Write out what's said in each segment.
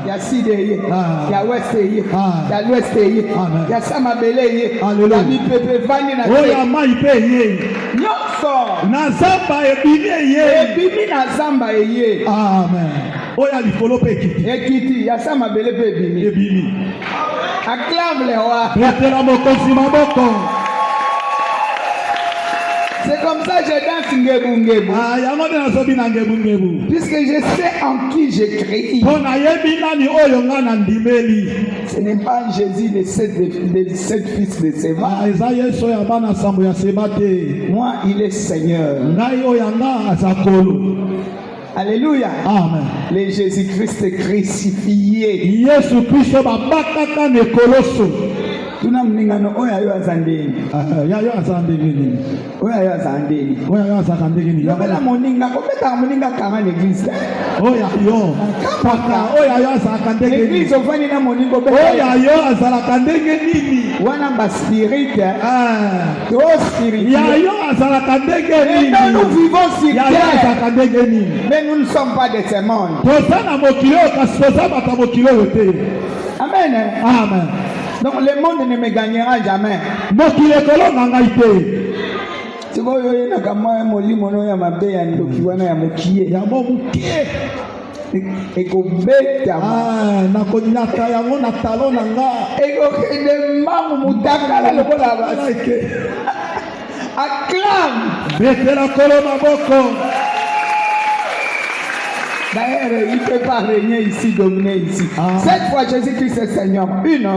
ya side ye, ya west ye, ya l'ouest ye, ya samabele ye, ya mipepe vani na te. Oya mai pe ye. Nyonso. Na zamba ebimi ye. Ebimi na zamba ye. Amen. Oya likolo pe kiti. Ekiti ya samabele pe ebimi. Ebimi. Acclame le roi. Betela mokonzi maboko. C'est comme ça que je danse ngebu ngebu. Puisque je sais en qui j'ai créé. Ce n'est pas Jésus de sept fils de Séba. Moi, il est Seigneur. Alléluia. Amen. Le Jésus-Christ crucifié. Tuna mningano oya yo azandeni. Yo azandeni. Oya azandeni. Oya azandeni. Yo bela moninga ko beta moninga kanga l'église. Oya yo. Paka oya yo azakandenge. L'église ofani na moningo beta. Oya yo azakandenge nini? Wana ba spirit. To spirit. Ya yo azakandenge nini? Nous vivons sur terre. Ya yo azakandenge nini? Mais nous ne sommes pas de ce monde. Tosana mokilo kasoza bata mokilo yote. Amen. Amen. Donc le monde ne me gagnera jamais. Tu vois, il y a un molimo no ya mabe ya ndoki wana ya mokie. Ya mokie. Eko beta. Na kodinata ya mona talon nga. Eko kende mamu mutaka la lokola ba. Acclame. Betela kolo maboko. D'ailleurs, il ne peut pas régner ici, dominer ici. Cette fois, Jésus-Christ est Seigneur. Une.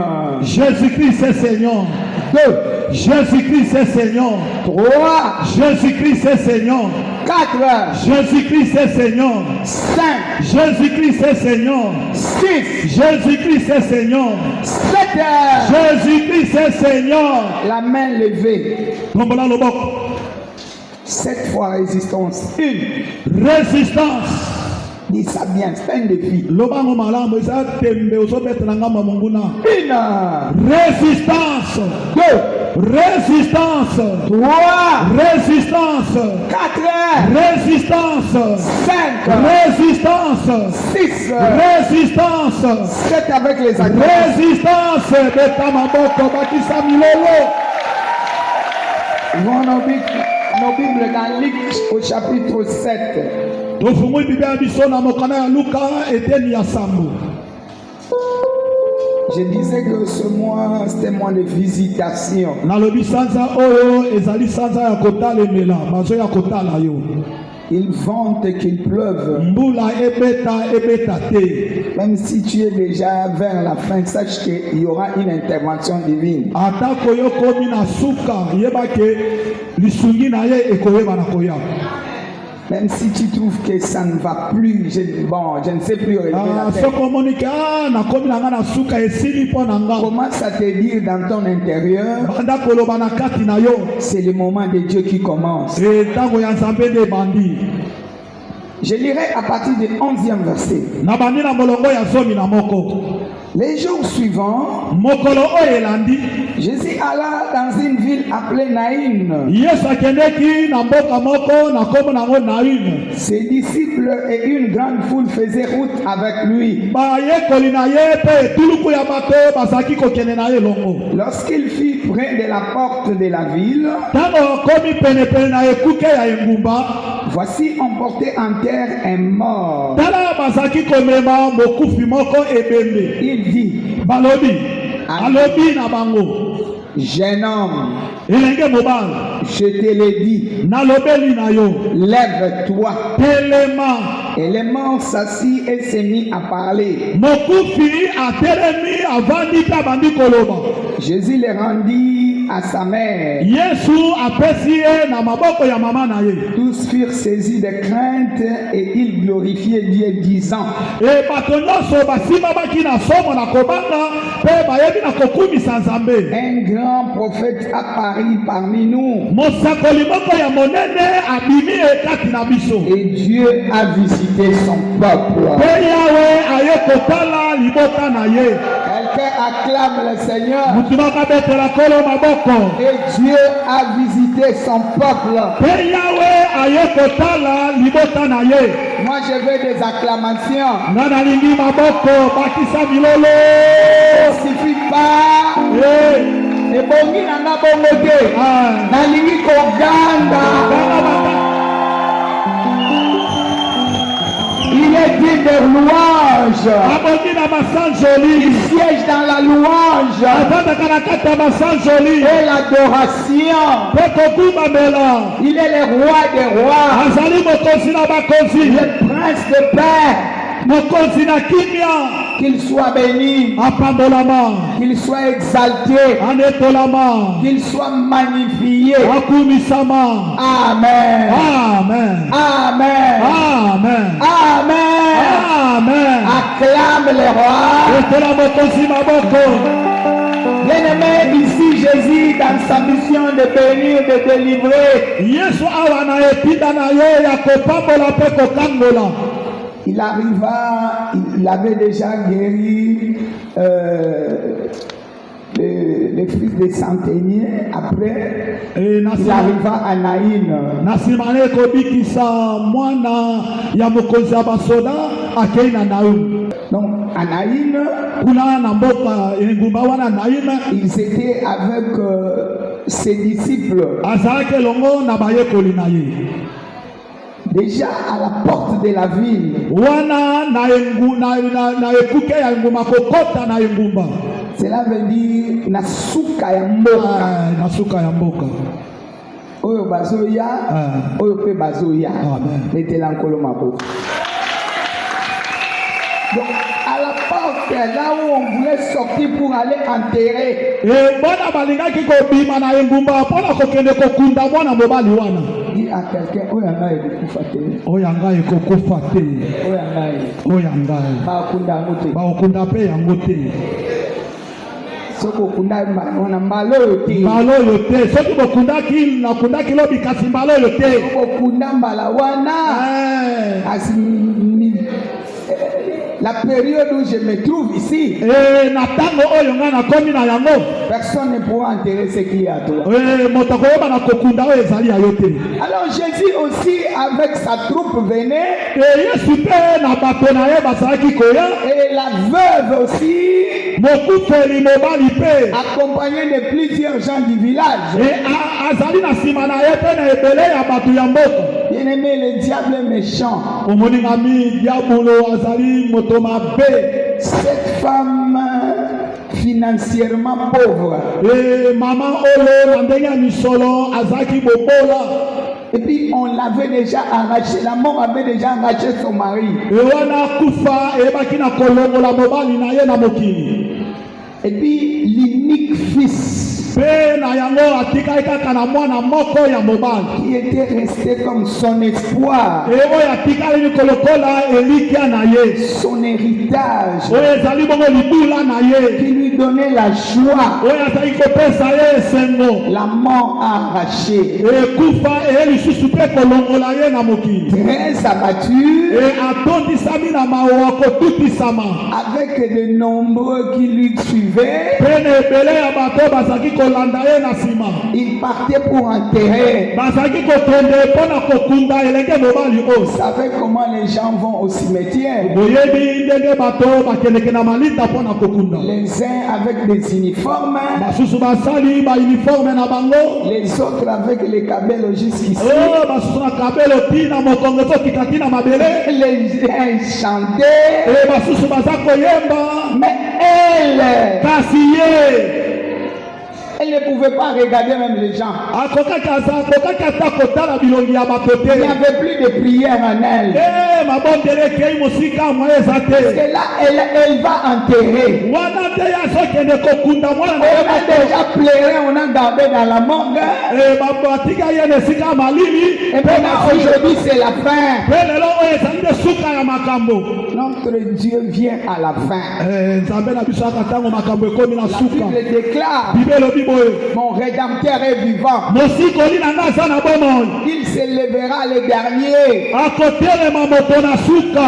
Jésus-Christ est Seigneur. Deux. Jésus-Christ est Seigneur. Trois. Jésus-Christ est Seigneur. Quatre. Jésus-Christ est Seigneur. Cinq. Jésus-Christ est Seigneur. Six. Jésus-Christ est Seigneur. Sept. Jésus-Christ est Seigneur. La main levée. Cette fois, résistance. Une. Résistance. Dis ça bien, c'est un défi. Une. Résistance. Deux. Résistance. Trois. Résistance. Quatre. Résistance. Cinq. Résistance. Six. Résistance. Sept avec les accords. Résistance. Nos Bibles dans Luc au chapitre 7. Je disais que ce mois, c'était un mois de visitation. Il vente qu'il pleuve. Même si tu es déjà vers la fin, sache qu'il y aura une intervention divine. Même si tu trouves que ça ne va plus, je ne sais plus relever la tête. Commence à te dire dans ton intérieur, c'est le moment de Dieu qui commence. Je lirai à partir du 11e verset. Les jours suivants, Jésus alla dans une ville appelée Naïn. Ses disciples et une grande foule faisaient route avec lui. Lorsqu'il fut près de la porte de la ville, voici on portait en terre un mort. Il dit, jeune homme, je te l'ai dit, lève-toi. Et le mort s'assit et s'est mis à parler. Jésus le rendit à sa mère. Tous furent saisis de crainte et ils glorifiaient Dieu disant, un grand prophète apparut parmi nous. Et Dieu a visité son peuple. Quelqu'un acclame le Seigneur. Et Dieu a visité son peuple. Moi, je veux des acclamations. Nana lingi maboko bakisa milolo. Ça ne suffit pas. Eh, Et bongi nanga bongo te. ah. Nalingi koganda. Il est digne de louange. Abongi na masanjoli. Il siège dans la louange Avanda kanakata masanjoli. et l'adoration. Peko kumamela. Il est le roi des rois, Azali mokonzi na bakonzi. le prince de paix. Mokonzi na kimia. Qu'il soit béni, Apambolama. qu'il soit exalté, Anetolama. qu'il soit magnifié. Akumisama. Amen. Amen. Amen. Amen. Amen. Amen. Acclame le roi. Etola mokonzi maboko. Bien-aimé, ici Jésus, dans sa mission de bénir, de délivrer, Yesu awa na epinda na ye ya kopambola mpe kokangola. il arriva, il avait déjà guéri les fils des centeniers. Après, E na il nsima- arriva à Naïn. na nsima na ye kobikisa mwana ya mokonzi ya basoda akei na Naum. Donc, à Naïn, Kuna na mboka engumba wana Naim ils étaient avec ses disciples. azalaki elongo na bayekoli na ye. Déjà à la porte de la ville. Wana na ekuke ya engumba kokota na engumba. Cela veut dire Nasuka ya mboka. Na suka ya mboka. Oyo bazoya, oyo pe bazoya. Amen. Mettez-la en colo mabo. Donc, à la porte, là où on voulait sortir pour aller enterrer, E bona balingaki kobima na engumba mpona kokende kokunda mwana mobali wana. dit à quelqu'un, oyo ngai ekufa te, Oyo ngai ekokufa te. oyo ngai Oyo ngai bakunda yango te. bakokunda mpe yango te. Soki okunda wana mbala oyo te, Mbala oyo te. Soki nakundaki lobi kasi mbala oyo te. okunda mbala wana. Eh. Asi la période où je me trouve ici, Na ntango oyo ngai nakomi na yango. personne ne pourra enterrer ce qui est à toi. Moto akoyeba na kokunda oyo ezali ya yo te. Alors Jésus aussi avec sa troupe venait, Yesu mpe na bato na ye bazalaki koya. et la veuve aussi, Mokufeli mobali mpe accompagnée de plusieurs gens du village. azali na nsima na ye mpe na ebele ya bato ya mboka. Bien aimé, le diable est méchant. Omoningami diabolo azali moto mabe. Cette femme financièrement pauvre, Mama oyo na ndenge ya misolo azalaki bobola. et puis on l'avait déjà arraché, la mort avait déjà arraché son mari. Wana kufa eyebaki na kolongola mobali na ye na mokili. Et puis l'unique fils Mpe na yango atikaki kaka na mwana moko ya mobali. qui était resté comme son espoir, Oyo atikali kolokola elikia na ye. son héritage, Oyo ezali bongo libula na ye. qui lui donnait la joie, Oyo azali kopesa ye esengo. la mort arrachée. Ekufa eye lisusu mpe kolongola ye na mokili. Très abattu, Atondisami na mawa kotutisama. avec de nombreux qui lui suivaient, Mpe na ebele ya bato bazalaki kolanda ye na nsima. il partait pour enterrer. Bazalaki kokende mpona kokunda elenge mobali oyo. Vous savez comment les gens vont au cimetière? Boyebi ndenge bato bakendeke na malita mpona kokunda. Les uns avec des uniformes, Basusu basali bauniforme na bango. les autres avec les cabellos jusqu'ici. Basusu na kabelo tina mokongo ezokita tina mabele. Les uns chantaient, Basusu baza koyemba. mais elle Kasi ye ne pouvait pas regarder même les gens. akokaki ata kotala bilongi ya bato Il n'y te. avait plus de prière en elle. Mabondele ekei mosika mwa eza Parce te. que là, elle va enterrer. Wana te ye azokende kokunda mwana na On ye a moko. déjà pleuré, on a gardé dans la morgue. Batika ye na esika malili. Et maintenant, aujourd'hui, c'est la fin. Mpe lelo oyo ezali nde suka ya makambo. Notre Dieu vient à la fin. Nzambe na biso aka ntango makambo ekomi na La suka. Bible déclare, Bible elobi boye. mon rédempteur est vivant. Mosikoli na nga aza na bomoi. Il se lèvera le dernier. Akotelema moto na suka.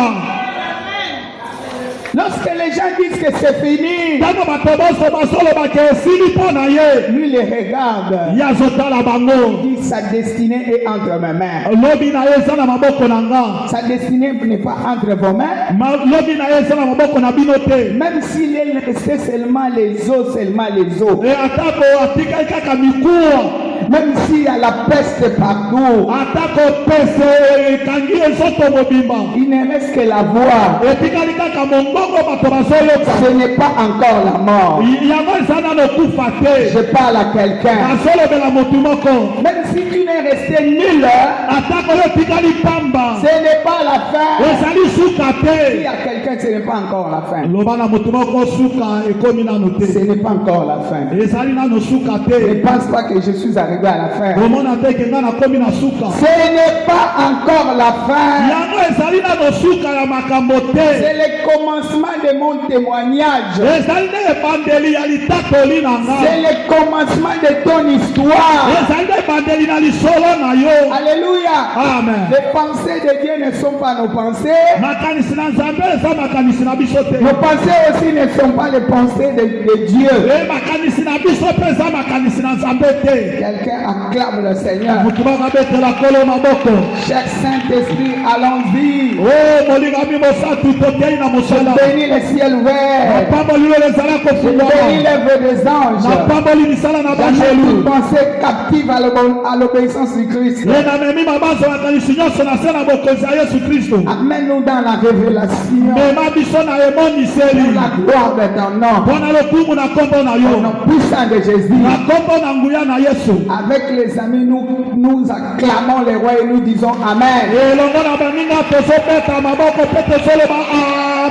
Lorsque les gens disent que c'est fini, Tango batoboso basolo bakesili pona ye. lui les regarde. Yazota la bango. Il dit sa destinée est entre mes mains. Lobi na ye sana maboko nanga. Sa destinée n'est pas entre vos mains. Lobi na ye sana maboko na binote. Même s'il est resté seulement les os, seulement les os. E atako atika kaka mikuwa. Même s'il y a la peste partout, Atako pese kangi esoto mobimba. il ne reste que la voix. Etika kaka mongongo bato basoyoka. Ce n'est pas encore la mort. Yango sana no kufa te. Je parle à quelqu'un. Basolo bela motu moko. Même si tu n'es resté nul, Atako yo tikali pamba. ce n'est pas la fin. Ezali suka Il y te. a quelqu'un, ce n'est pas encore la fin. Loba na motu moko suka ekomi nano Ce te. n'est pas encore la fin. Ezali nano suka Ne te. pense pas que je suis arrivé à la fin. Omona te ke nga nakomi na suka. Ce n'est pas encore la fin. Yango ezali nano suka ya makambo C'est te. le commencement de mon témoignage. Ezali nde ebandeli ya litatoli na nga. C'est le commencement de ton histoire. Ezali nde ebandeli na lisolo na yo. Alléluia. Amen. Les pensées de Dieu ne sont pas nos pensées. Makanisi na nzambe eza makanisi na biso te. Nos pensées aussi ne sont pas les pensées de Dieu. E makanisi na biso mpe eza makanisi na nzambe te. Quelqu'un acclame le Seigneur. Motu bakabetela kolo maboko. Cher Saint-Esprit, allons-y. O molingami mosatu tokei na Je mosala. bénis le ciel ouvert. Napamboli oyo ezala Je bénis kofungwama. l'œuvre des anges. Napamboli misala na J'amène bangelu. toute pensée captive à l'obéissance du Christ. E namemi mabanzo makanisi nyonso na se na bokonzi ya yesu kristo. Amène-nous dans la révélation. mema biso na Pour emoniseli. la gloire de ton nom. mpo na lokumu na nkombo na Au yo. nom puissant de Jésus. Na nkombo na nguya na yesu. Avec les amis, nous acclamons le roi et nous disons Amen. elongo na baninga tozobeta maboko mpe tozoloba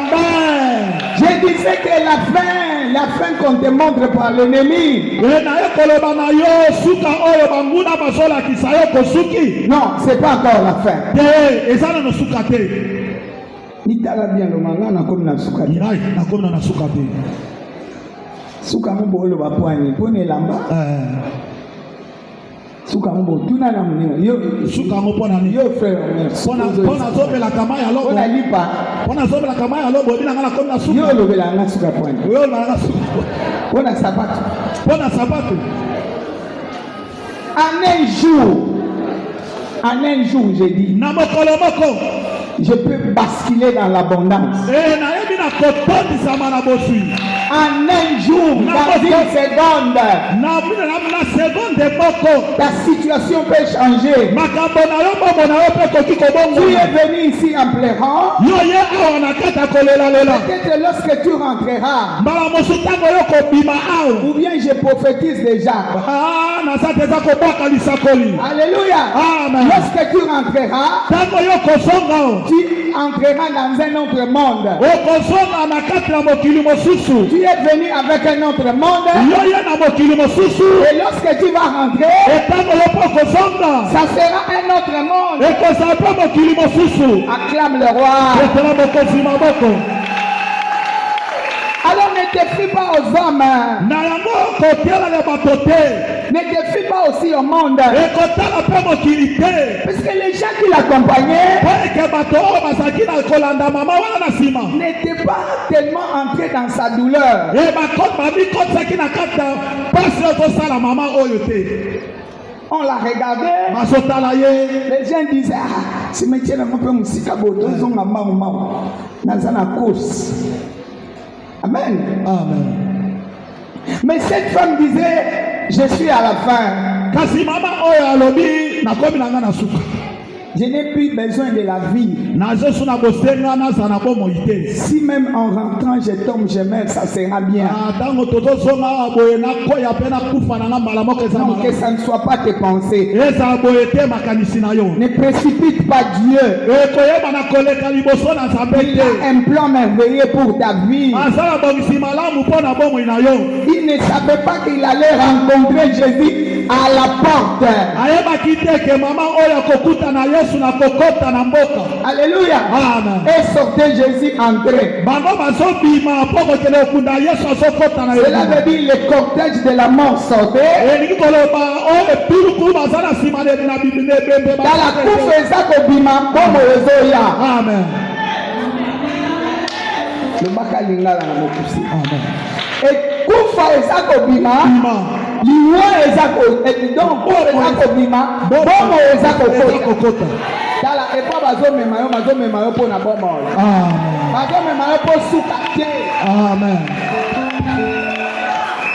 amen. Je disais que la fin qu'on te montre par l'ennemi. e naye koloba na yo suka oyo banguna bazolakisa yo kosuki Non, c'est pas encore la fin. te eza nano suka te. Nitala bien le mangana comme na suka. mirai nakomi na suka te. Suka mbo lo bapwani pone lamba. Suka mbo tuna na mnyo. Yo suka yango mpo na nini? yo frère. mpo nazobelaka mai ya lobo. Pona lipa. mpo nazobelaka mai ya lobo obinanga nakomi na Yo suka. lo bela na suka pwani. oyo olobaka suka Pona sapato. mpo na sapato. En un jour, j'ai dit, na mokolo moko je peux basculer dans l'abondance. nayebi na kotondisama na boswi. En un jour, dans une seconde, na seconde moko ta situation peut changer. makambo na yo bombo na yo mpe koki Tu kobongona. es venu ici en pleurant. yo ye awa na kati ya kolelalela. Peut-être lorsque tu rentreras, mbala mosu ntango yo kobima awa. ou bien je prophétise déjà. naza te eza kobwaka lisakoli. Alléluia. Amen. Lorsque tu rentreras, ntango yo kozonga o. tu entreras dans un autre monde. okozonga na kati ya mokili mosusu. Tu es venu avec un autre monde. yo ye na mokili mosusu. Et lorsque tu vas rentrer, etango yo mpo kozonga. ça sera un autre monde. ekozala mpe mokili mosusu. Acclame le roi. etela mokonzi maboko. Alors ne te fie pas aux hommes. na yango kotiala ya bato te. Ne te fie pas aussi au monde. ekotala mpe mokili te. Parce que les gens qui l'accompagnaient po eke bato oyo bazalaki na kolanda mama wana na nsima. n'étaient pas tellement entrés dans sa douleur. bamikotisaki na kati ya mpasi ozosala mama oyo te. On l'a regardé. bazotala ye. Les gens disaient, ah, si métier n'a pas musika boto, ils ont un mau. Dans la course. Amen. Amen. Mais cette femme disait, je suis à la fin. kasi mama oyo alobi nakomi na nga na suka. Je n'ai plus besoin de la vie. nazosu na bosenga naza na bomoi te. Si même en rentrant je tombe, je meurs, ça sera bien. ntango tozozonga awa boye nakoya mpe nakufa na nga mbala moko eza Non, que malamu. ça ne soit pas tes pensées. ezala boye te makanisi na yo. Ne précipite pas Dieu. koyeba na koleka liboso na nzambe Il a te. un plan merveilleux pour ta vie. azala bongisi malamu mpo na bomoi na yo. Il ne savait pas qu'il allait rencontrer Jésus à la porte. ayebaki te ke mama oyo akokuta na yesu na kokota na mboka. Alléluia. Amen. Et sortait Jésus entrer. bango bazobima mpo kokende okunda yesu azokota na Cela veut dire le cortège de la mort sortait. elingi koloba oyo epilukulu baza na nsima na bibembe. Dans la couffe, ça que bima, comme Ozoya. amen. Le baka lingala na mokusi. Amen. Et kufa ezako bima. Liwa ezako. Et donc pour ezako bima. Bomo ezako kota. Tala epa bazomema yo po na bomo. Amen. Bazomema yo po suka te. Amen.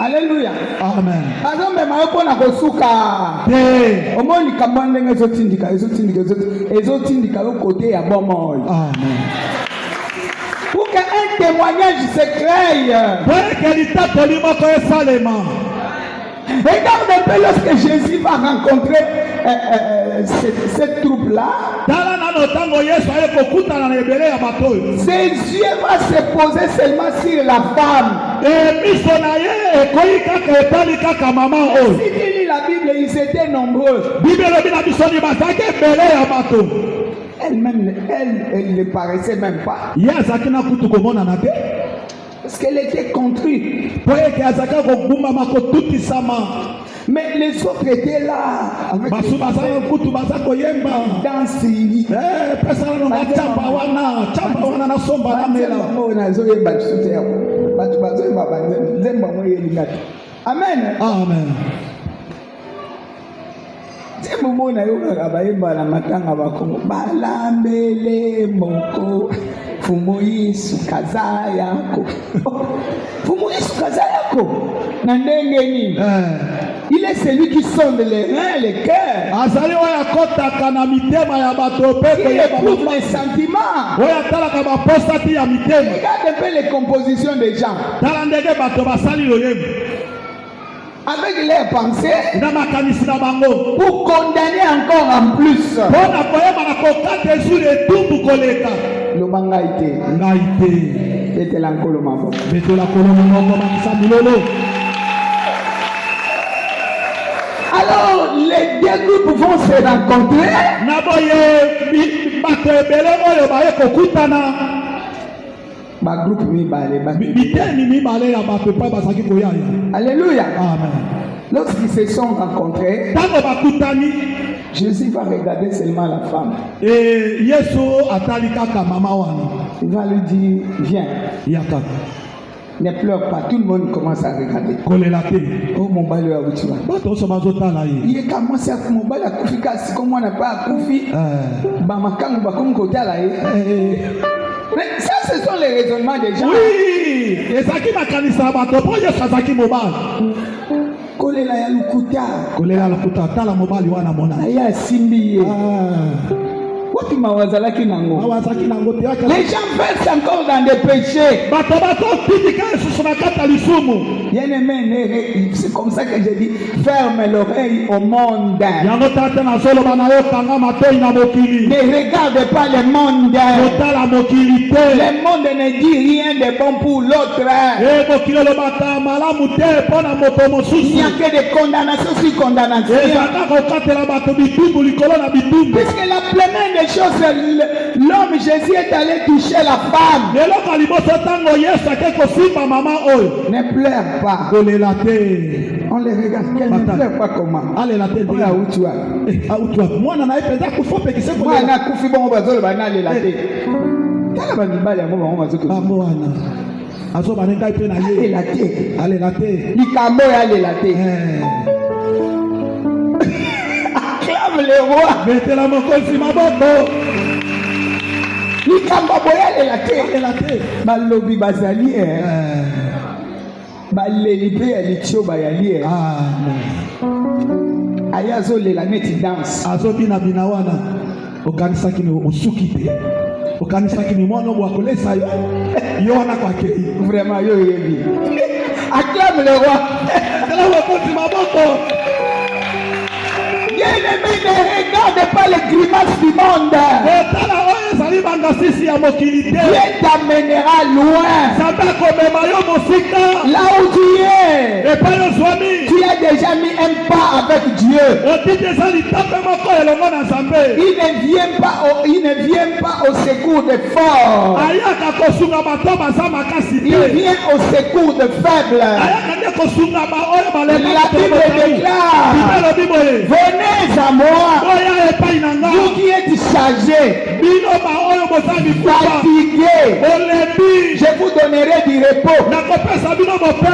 Alléluia. Amen. Bazomema yo po na kosuka. Te. Omoni kamwa ndenge ezotindika yo kote ya bomo. Amen. Pour qu'un témoignage se crée. Regarde un peu lorsque Jésus va rencontrer cette troupe-là. Ses yeux vont se poser seulement sur la femme. Si tu lis la Bible, ils étaient nombreux. Elle-même, elle ne paraissait même pas. Parce qu'elle était contrue. Mais les autres étaient là. Avec Amen. Amen. C'est moment na yo kabayemba na matanga bakongo balambele moko fumo Yesu kaza yako fumo Yesu kaza yako na ndenge nini il est celui qui sonde les reins les cœurs azali oya kotaka na mitema ya bato pe il éprouve les sentiments oya talaka ba postati ya mitema. Regarde un peu les compositions des gens tala ndenge bato basali loyembo avec leurs pensées pour condamner encore en plus. Alors les deux groupes vont se rencontrer. Alléluia. Amen. Lorsqu'ils se sont rencontrés, Jésus va regarder seulement la femme. Il va lui dire, viens. Ne pleure pas, tout le monde commence à regarder. Oh mon bal à Outua. Il est commencé à mon bal à Koufi, comme on n'a pas à Koufi. Bamakang Bakum Kotala. Mais ça, ce sont les raisonnements des gens. Oui, et ça qui m'a canissé à bateau, pour y ça qui mobile. Kolela ya lukuta. Kolela la lukuta, tala mobile wana mona. Aya simbi. Les gens versent encore dans des péchés. C'est comme ça que j'ai dit, ferme l'oreille au monde. Ne regarde pas le monde. Le monde ne dit rien de bon pour l'autre. Il n'y a que des condamnations sur condamnations. Puisque la plénière des choses, l'homme Jésus est allé toucher la femme. Ne pleure pas. On les regarde. Elle ne pleure pas comment. Allez la tête. Moi, où tu as? Moi, on a Koufi bon bazol banale la tête. Kala banibali yango bango bazoko. Aso banenga ipe na ye. Allez la tête. Likambo ya allez la tête. Acclame le roi. Mettez la main comme si ma boko. Likambo boya allez la tête. Balobi bazali baleli pe ya litio bayali ayazo lela neti dance azo bina wana okanisa kini osukite okanisa kini mwana bwa kolesa yo wana kwa kei vraiment yo yebi acclame le roi tala wako si maboko. Bien-aimé, ne regarde pas les grimaces du monde. Dieu t'amènera loin. Là où tu es, tu as déjà mis un pas avec Dieu. Il ne vient pas au secours des forts. Il vient au secours des faibles. La Bible déclare, venez à moi, vous qui êtes chargés, fatigués, je vous donnerai du repos.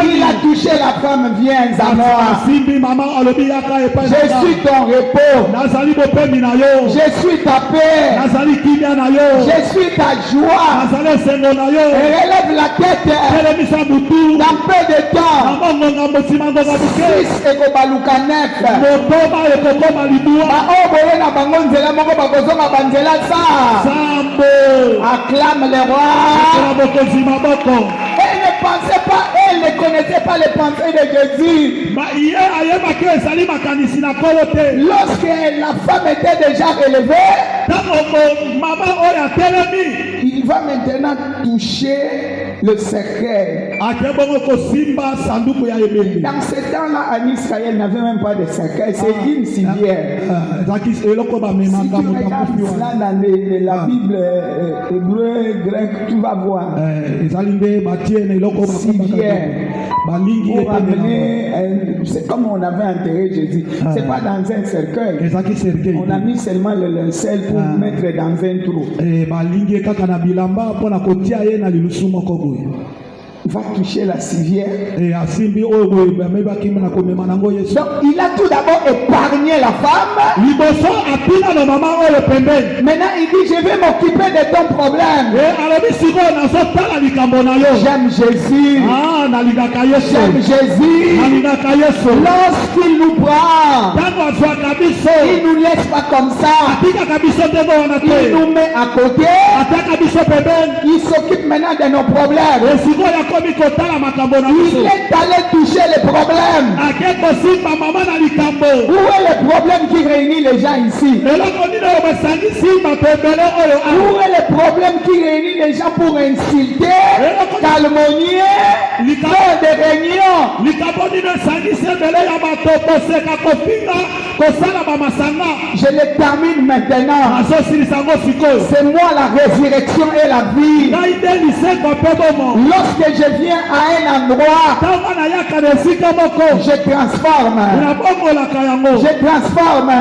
Il a touché la femme, viens à moi. Je suis ton repos. Je suis ta paix. Je suis ta joie. Et relève la tête. Dans peu de temps, 6 ekobaluka 9. Acclame le roi. Elle ne pensait pas, elle ne connaissait pas les pensées de Jésus. Lorsque la femme était déjà élevée, il va maintenant toucher le cercueil. Dans ce temps-là, en Israël, il n'y avait même pas de cercueil, c'est une civière. Si tu regardes cela dans la Bible hébreu, grec, tu vas voir. Civière. Pour amener, c'est comme on avait enterré Jésus. C'est pas dans un cercueil. On a mis seulement le linceul pour mettre dans un trou. Va toucher la civière. Donc il a tout d'abord épargné la femme. Maintenant il dit je vais m'occuper de ton problème. J'aime Jésus. J'aime Jésus. Lorsqu'il nous prend, il nous laisse pas comme ça. Il nous met à côté. Il s'occupe maintenant de nos problèmes. Il est allé toucher les problèmes. Où est le problème qui réunit les gens ici? Où est le problème qui réunit les gens pour insulter, calomnier, faire des réunions? Je le termine maintenant. C'est moi la résurrection et la vie. Lorsque je viens à un endroit, je transforme. Je transforme.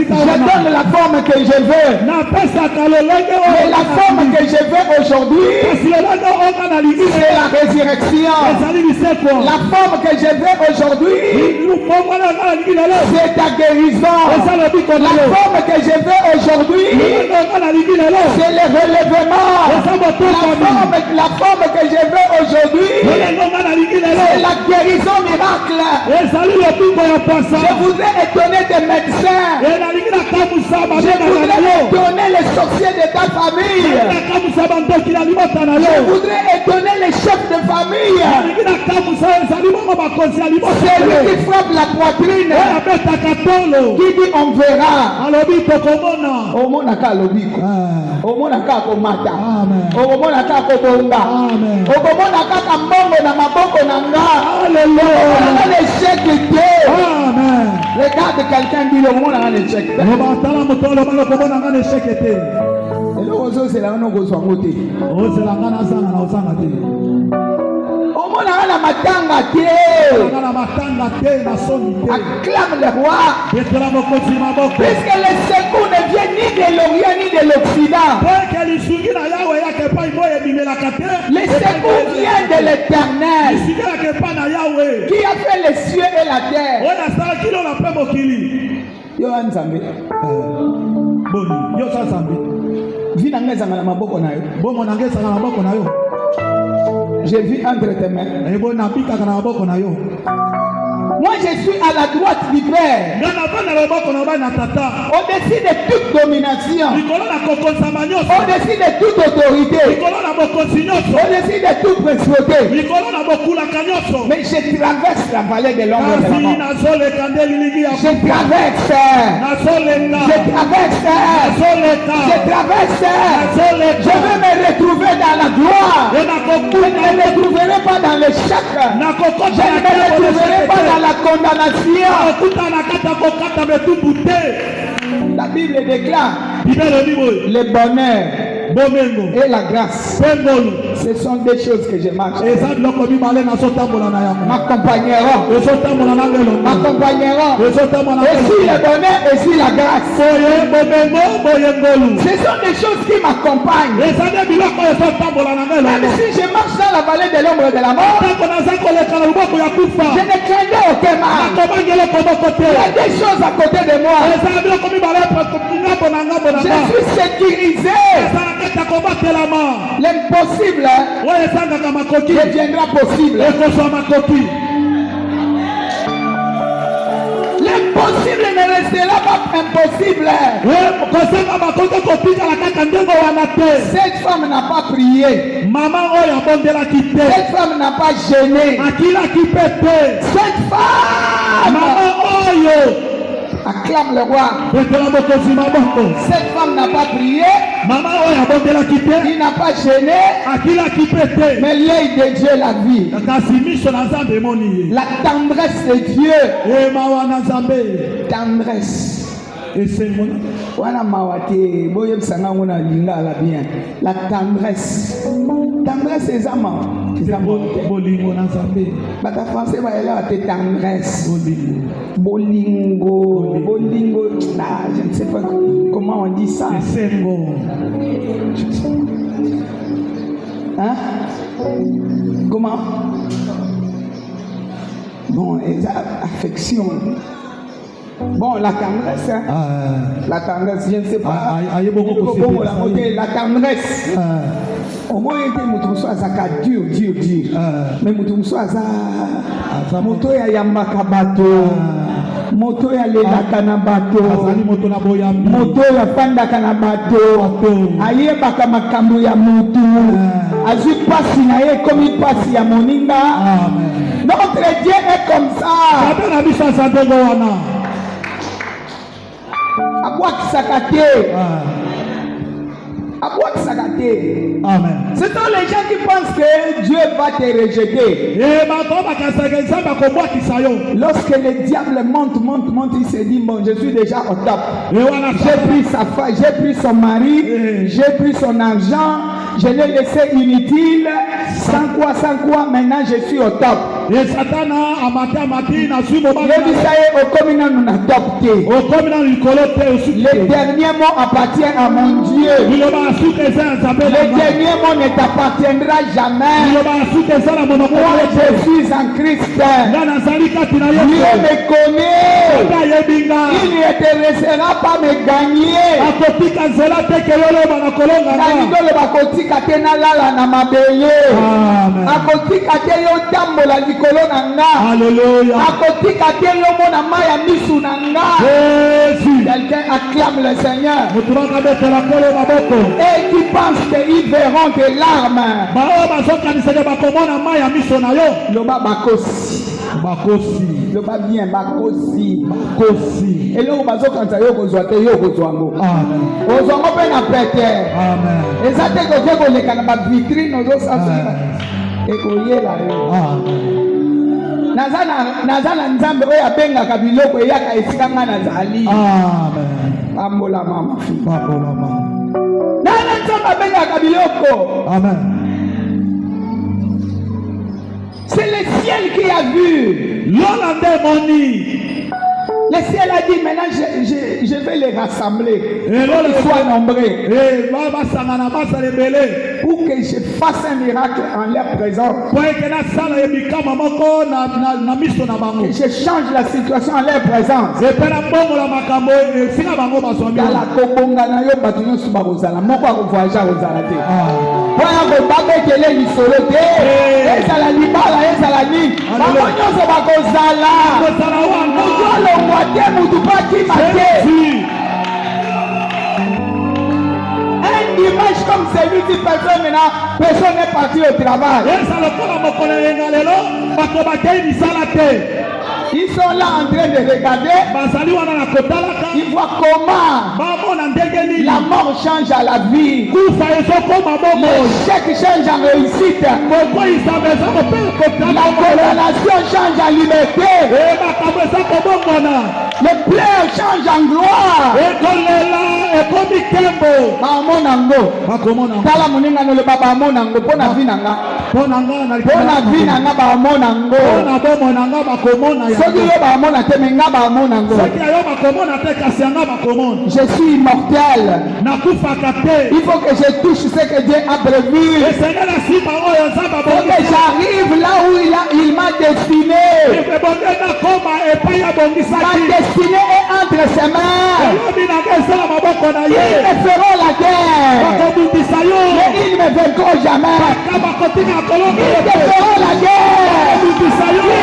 Je donne la forme que je veux. Mais la forme que je veux aujourd'hui, c'est la résurrection. La forme que je veux aujourd'hui, c'est ta guérison. La forme que je veux aujourd'hui, c'est le relèvement. La forme que je veux aujourd'hui, c'est la guérison miracle. Je voudrais étonner des médecins. Je voudrais étonner les sorciers de ta famille. Je voudrais étonner les chefs de famille. C'est lui qui frappe la poitrine, qui dit on verra. Regarde quelqu'un dit le monde a un échec. Acclame le roi. Puisque le secours ne vient ni de l'Orient ni de l'Occident. Le secours vient de l'Éternel qui a fait les cieux et la terre. J'ai vu entre tes mains. Moi je suis à la droite du Père. Au-dessus de toute domination. Au-dessus de toute autorité. Au-dessus de toute principauté. Mais je traverse la vallée de l'ombre de la mort. Je traverse. Je vais me retrouver dans la gloire. Je ne me retrouverai pas dans le chèque. Je ne me retrouverai pas dans la condamnation. La Bible déclare le bonheur et la grâce Ce sont des choses que je marche. M'accompagneront. M'accompagneront. Et si le bonheur et si la grâce. Ce sont des choses qui m'accompagnent. Même si je marche dans la vallée de l'ombre de la mort, je ne craindrai aucun mal. Il y a des choses à côté de moi. Je suis sécurisé. L'impossible deviendra possible. L'impossible ne restera pas impossible. Cette femme n'a pas prié. Cette femme n'a pas gêné. Cette femme acclame le roi. Cette femme n'a pas prié. Il n'a pas gêné. Mais l'œil de Dieu l'a vu. La tendresse de Dieu. Tendresse. La tendresse. Tendresse c'est ça. Bata français va aller à tendresse. Bolingo. Bolingo. Je ne sais pas comment on dit ça. Hein? Comment? Bon, affection. Bon, la tendresse, hein? La tendresse, je ne sais pas. La tendresse. Au moins, il soit dur. Mais il soit moto ya yambakabato. Moto ya lelaka na bato. Moto ya pandaka na bato. Ayebaka makambo ya mutu. Azui pasi na ye komi pasi ya moninga. Notre Dieu est comme ça. Amen. Ce sont les gens qui pensent que Dieu va te rejeter. Lorsque le diable monte, il se dit bon, je suis déjà au top. J'ai pris sa femme, j'ai pris son mari, j'ai pris son argent, je l'ai laissé inutile. Sans quoi, maintenant je suis au top. Le dernier mot appartient à mon Dieu. Le dernier mot ne t'appartiendra jamais. Moi je suis en Christ. Dieu me connaît. Il ne te laissera pas me gagner. Quelqu'un acclame le Seigneur. Et qui pense qu'ils verront des larmes. Loba bien bakosi. Et là on va quand yo kozwa te yo kozwango. Amen. Ozwango pe na pete. Amen. Eza te ko le kana ba vitrine ozo sasa. Et koyela yo. Amen. Nazana nzambe oyo abengaka biloko eyaka esika nga nazali. Amen. Pambola mama. Nana nzambe abengaka biloko. Amen. C'est le ciel qui a vu. Le ciel a dit maintenant je vais les rassembler. Qu'ils soient nombreux. Pour que je fasse un miracle en leur présence. Que je change la situation en leur présence. Un dimanche comme celui-ci, personne n'est parti au travail. Ils Ils sont là en train de regarder. Ils voient comment la mort change à la vie. L'échec change en réussite. La condamnation change en liberté. Le pleurs change en gloire. Tala moninga no le baba monango pona vinanga. Pona vinanga ba monango. Soki yo ba mona te menga ba monango. Je suis immortel. Il faut que je touche ce que Dieu a prévu. Il faut que j'arrive là où il m'a destiné. Ma destinée est entre ses mains. Ils me feront la guerre. Mais ils ne me vaincront jamais. Ils me feront la guerre. Ils ne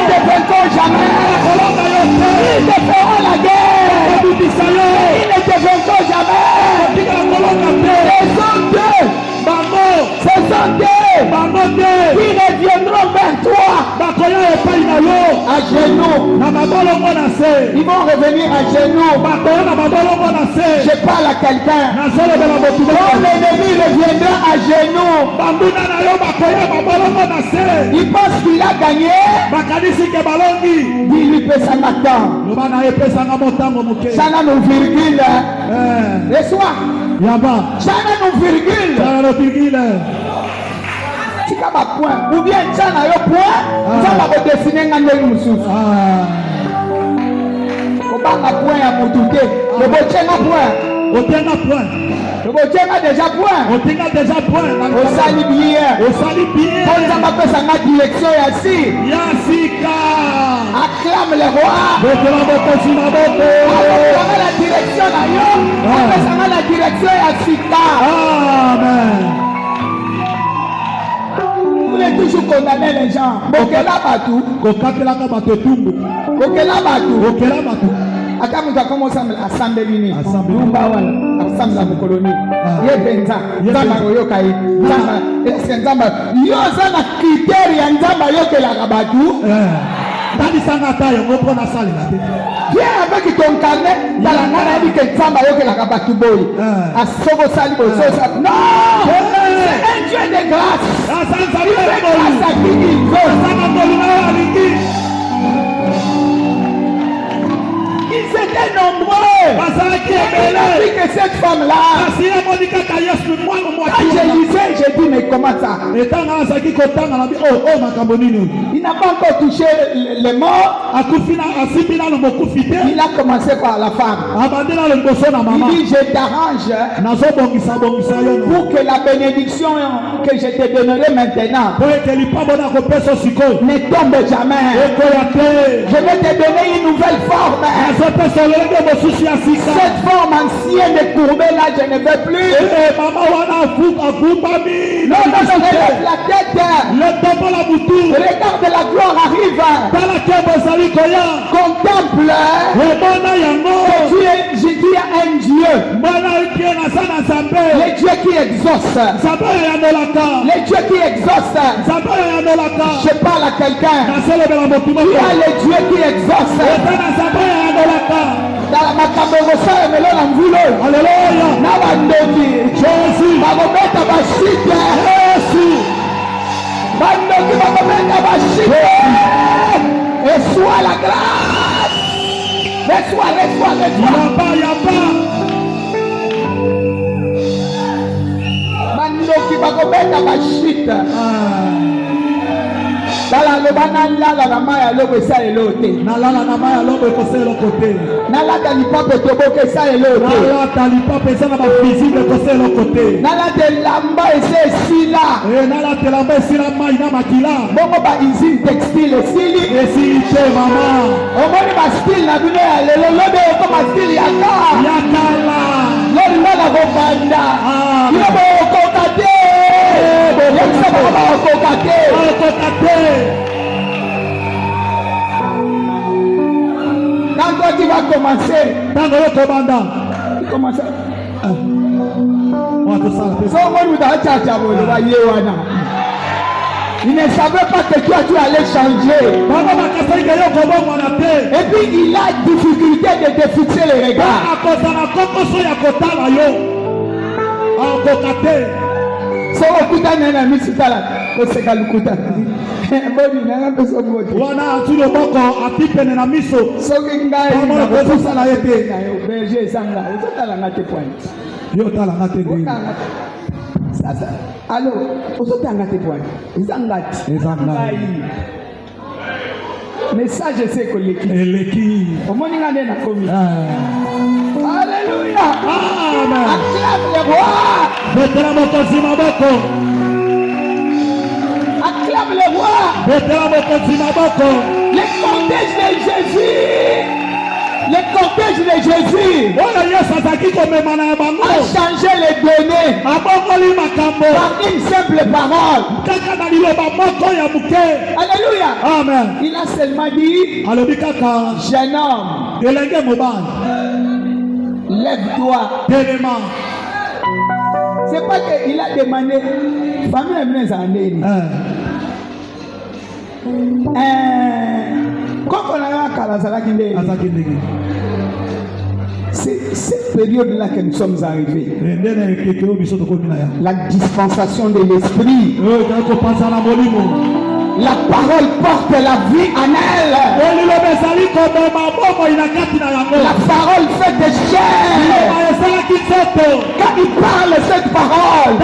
me vaincront jamais. Ils me feront la guerre. Ils ne te vaincront jamais. Ce sont deux qui reviendront vers toi à genoux. Ils vont revenir à genoux. Je parle à quelqu'un. Quand l'ennemi reviendra à genoux, il pense qu'il a gagné. Dis-lui pesa matin. Ça n'a nos virgules. Reçois. Ça n'a nos virgules. Tika ba point ou bien tchana yo point ça va ko dessiner ngande mususu ko banga point ya mutuke le bochenga point le bochenga déjà point au sali bien on ça va faire sa direction ya sika acclame le roi la direction na yo on ça la direction ya sika. Amen. Vous voulez toujours condamner les gens. Bokela Batou. Aka mutu akomosa assembly lumba wana assemble mu colonie ye benza nzamba yoka ye nzamba est nzamba yo sana critère ya nzamba yokelaka batu viens avec ton carnet balangana yebi ke nzamba yokelaka batu boyi asobo sali bososa non c'est un Dieu de grâce il fait grâce à qui il veut. Ils étaient nombreux. Il a dit que cette femme-là, quand je lisais, j'ai dit mais comment ça? Il n'a pas encore touché les morts. Il a commencé par la femme. Il dit je t'arrange pour que la bénédiction que je te donnerai maintenant ne tombe jamais. Je vais te donner une nouvelle forme. Cette forme ancienne et courbée là, je ne veux plus. Non, relève la tête. Regarde, la gloire arrive. Contemple. Je dis à un Dieu. Les dieux qui exaucent. Les dieux qui exaucent. Je parle à quelqu'un. Il y a les dieux qui exaucent. Dans la macabosa et melon en voulo. Alléluia. Nabandoki. Jésus. Bagometa bashite. Jésus. Bandoki bagometa bashite. Reçois la grâce. Reçois. Yaba. Bandoki bagometa bashite. Dala lobana lala na maya lobo esa elote. Na lala na maya lobo ekose lokote. Na la tali pape toboke esa elote. Na la tali pape esa na ba physique ekose lokote. Na la de lamba esa esila. Na la de lamba esila mai na makila. Bongo ba usine textile esili. Esili te mama. Omoni ba style na bino ya lelo lobe ko ba style ya ka. Ya kala. Lori na go banda. Yo bo ko kate. Quand tu vas commencer, tu commences. Il ne savait pas que toi tu allais changer. Et puis il a difficulté de te fixer les regards. So okuta nana misitala koseka lukuta. Boni nanga peso moti. Wana atulo boko atipene na miso. Soki ngai na kosa na yete. Berger sanga. Ezotala ngate point. Yo tala ngate ngi. Sasa. Allo, ozotala ngate point. Ezangati. Ezangati. Message c'est que l'équipe. Eleki. Omoni ngane na komi. Alléluia. Amen. Acclame le roi. Betela mokozi maboko. Acclame le roi. Betela mokozi maboko. Le cortège de Jésus. Le cortège de Jésus a changé les données par une simple parole. Alléluia. Amen. Il a seulement dit, jeune homme, lève-toi. C'est pas qu'il a demandé, famille est venue c'est cette période-là que nous sommes arrivés. La dispensation de l'esprit. La parole porte la vie en elle. La parole fait des chair. Quand il parle cette parole,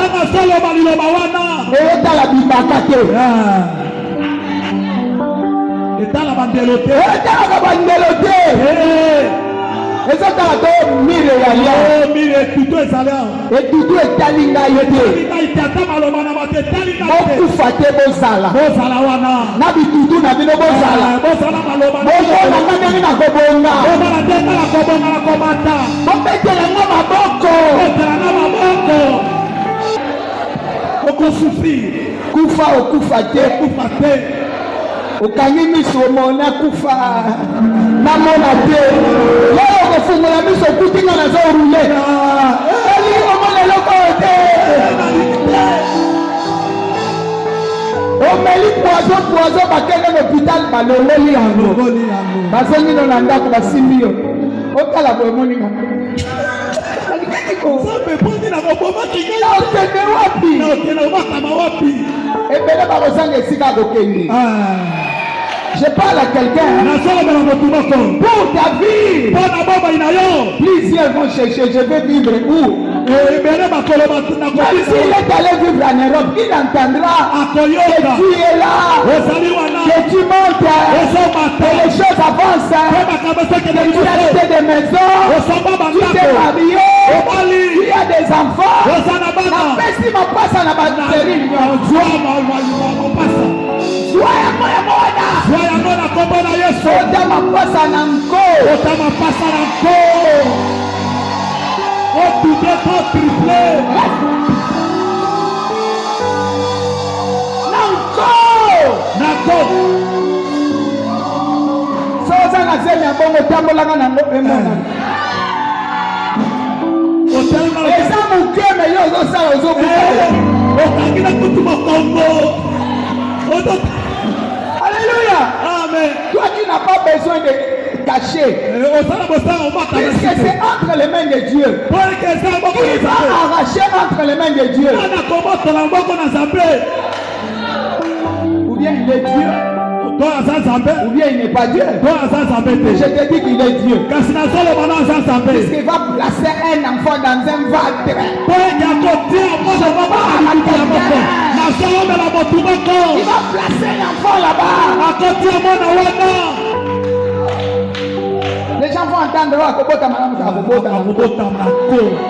et dans la Bible, okangi miso mona kufa na mona te leo kofungola miso kutinga na zo rule eli omona loko te omeli poison bakende l'hôpital balongoli yango bazongi no na ndako basimbi yo otala boye moninga ebele bakozanga esika kokende. Je parle à quelqu'un pour ta vie. Plusieurs vont chercher, je vais vivre où? Même s'il est allé vivre en Europe, il entendra que tu es là, que tu montes, que les choses avancent, que tu as acheté des maisons, tu t'es marié, il y a des enfants. La peste m'a passé à la batterie. Alléluia. Amen. Toi qui n'as pas besoin de cacher. Puisque c'est entre les mains de Dieu. Qui va arracher entre les mains de Dieu? Ou bien il est Dieu. Ou bien il n'est pas Dieu. Je te dis qu'il est Dieu. Puisqu'il va placer un enfant dans un ventre. Il va placer un enfant là-bas. Les gens vont entendre Akobota Madame Akobota.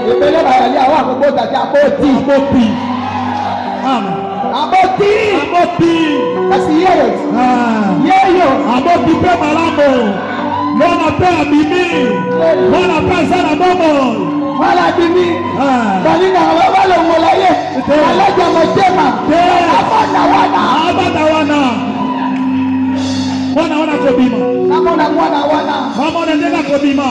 Et Bele Bayali Awa Akobota Aboti. Aboti. Kasi yeyo. Yeyo. Aboti pe malamo. Mona pe abimi. Mona pe sana bobo. Wala bimi. Balina wala ngolaye. Ala jamotema. Abana wana. Wana kobima. Namona wana. Mama nenda kobima.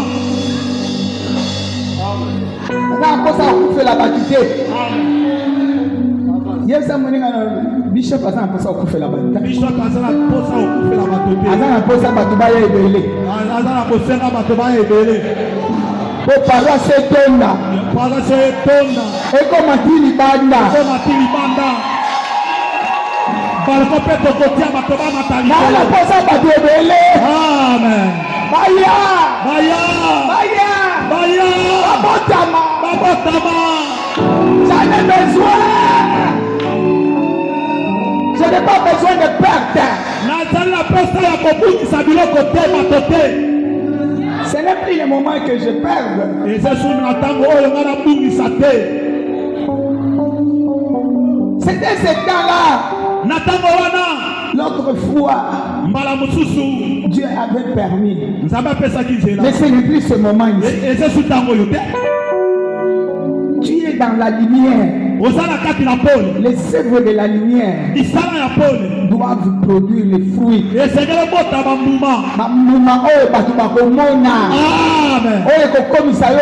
Na kosa kufela batite. Yes, I'm winning. Bishop a ça au fait la bataille. Bishop a ça au fait la bataille. Azana posa batuba ya ebele. Azana posa batuba ya ebele. Pour parler c'est tonda. Parler c'est tonda. Et comme matili banda. Comme matili banda. Balko peto kotia batuba matali. Nala posa batu ebele. Amen. Baya. Baya. Baya. Baya. Babotama. Babotama. J'en ai besoin. Je n'ai pas besoin de perte. Ce n'est plus le moment que je perde. C'était ce temps-là. L'autre fois, Dieu avait permis. Mais ce n'est plus ce moment ici. Tu es dans la lumière. Les œuvres de la lumière doivent produire les fruits.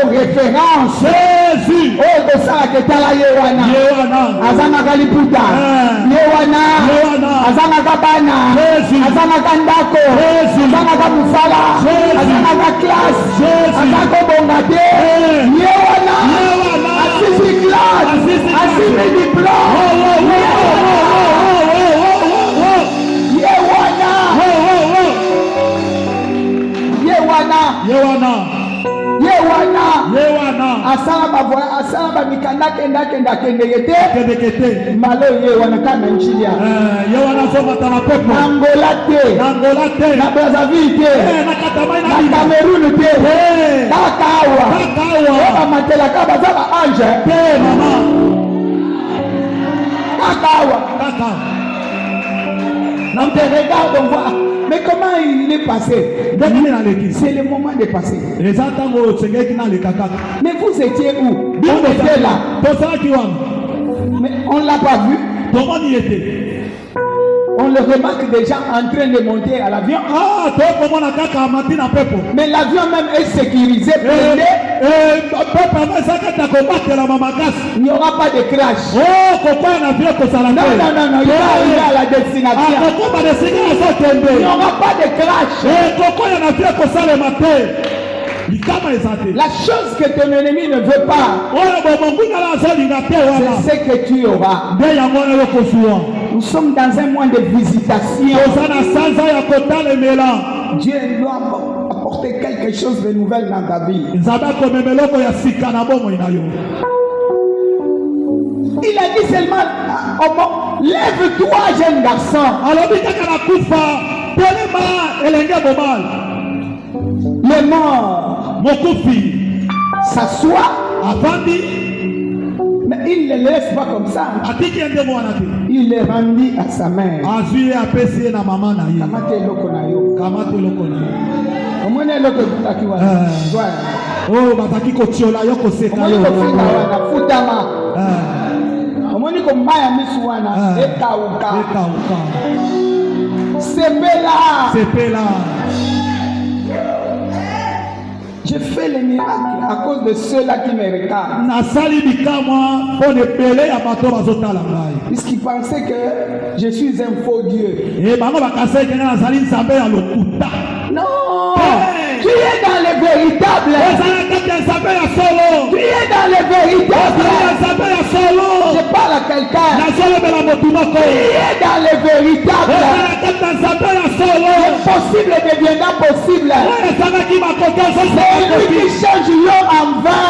Référence. Jésus. Asala mikanda kenda yete malo yewana kana nchilia yewana soma tana pepo Angola te na Brazzaville na Cameroun te kakawa matela kaba zaba ange te mama kakawa non te regarde on voit. Mais comment il est passé? C'est le moment de passer. Mais vous étiez où? On était là. Mais on ne l'a pas vu. On le remarque déjà en train de monter à l'avion. Mais l'avion même est sécurisé. Il n'y aura pas de crash. Non, il va arriver à la destination. Il n'y aura pas de crash. La chose que ton ennemi ne veut pas, c'est ce que tu auras. Nous sommes dans un mois de visitation. Dieu doit apporter quelque chose de nouvel dans ta vie. Il a dit seulement, lève-toi, jeune garçon. Les morts s'assoient, mais il ne les laisse pas comme ça. Il les rendit à sa mère. Je fais les miracles à cause de ceux-là qui me regardent. Puisqu'ils pensaient que je suis un faux Dieu. Non, tu es dans le véritable. Tu es dans le véritable. Je parle à quelqu'un. Tu es dans le véritable. L'impossible deviendra possible. C'est lui qui change l'eau en vin.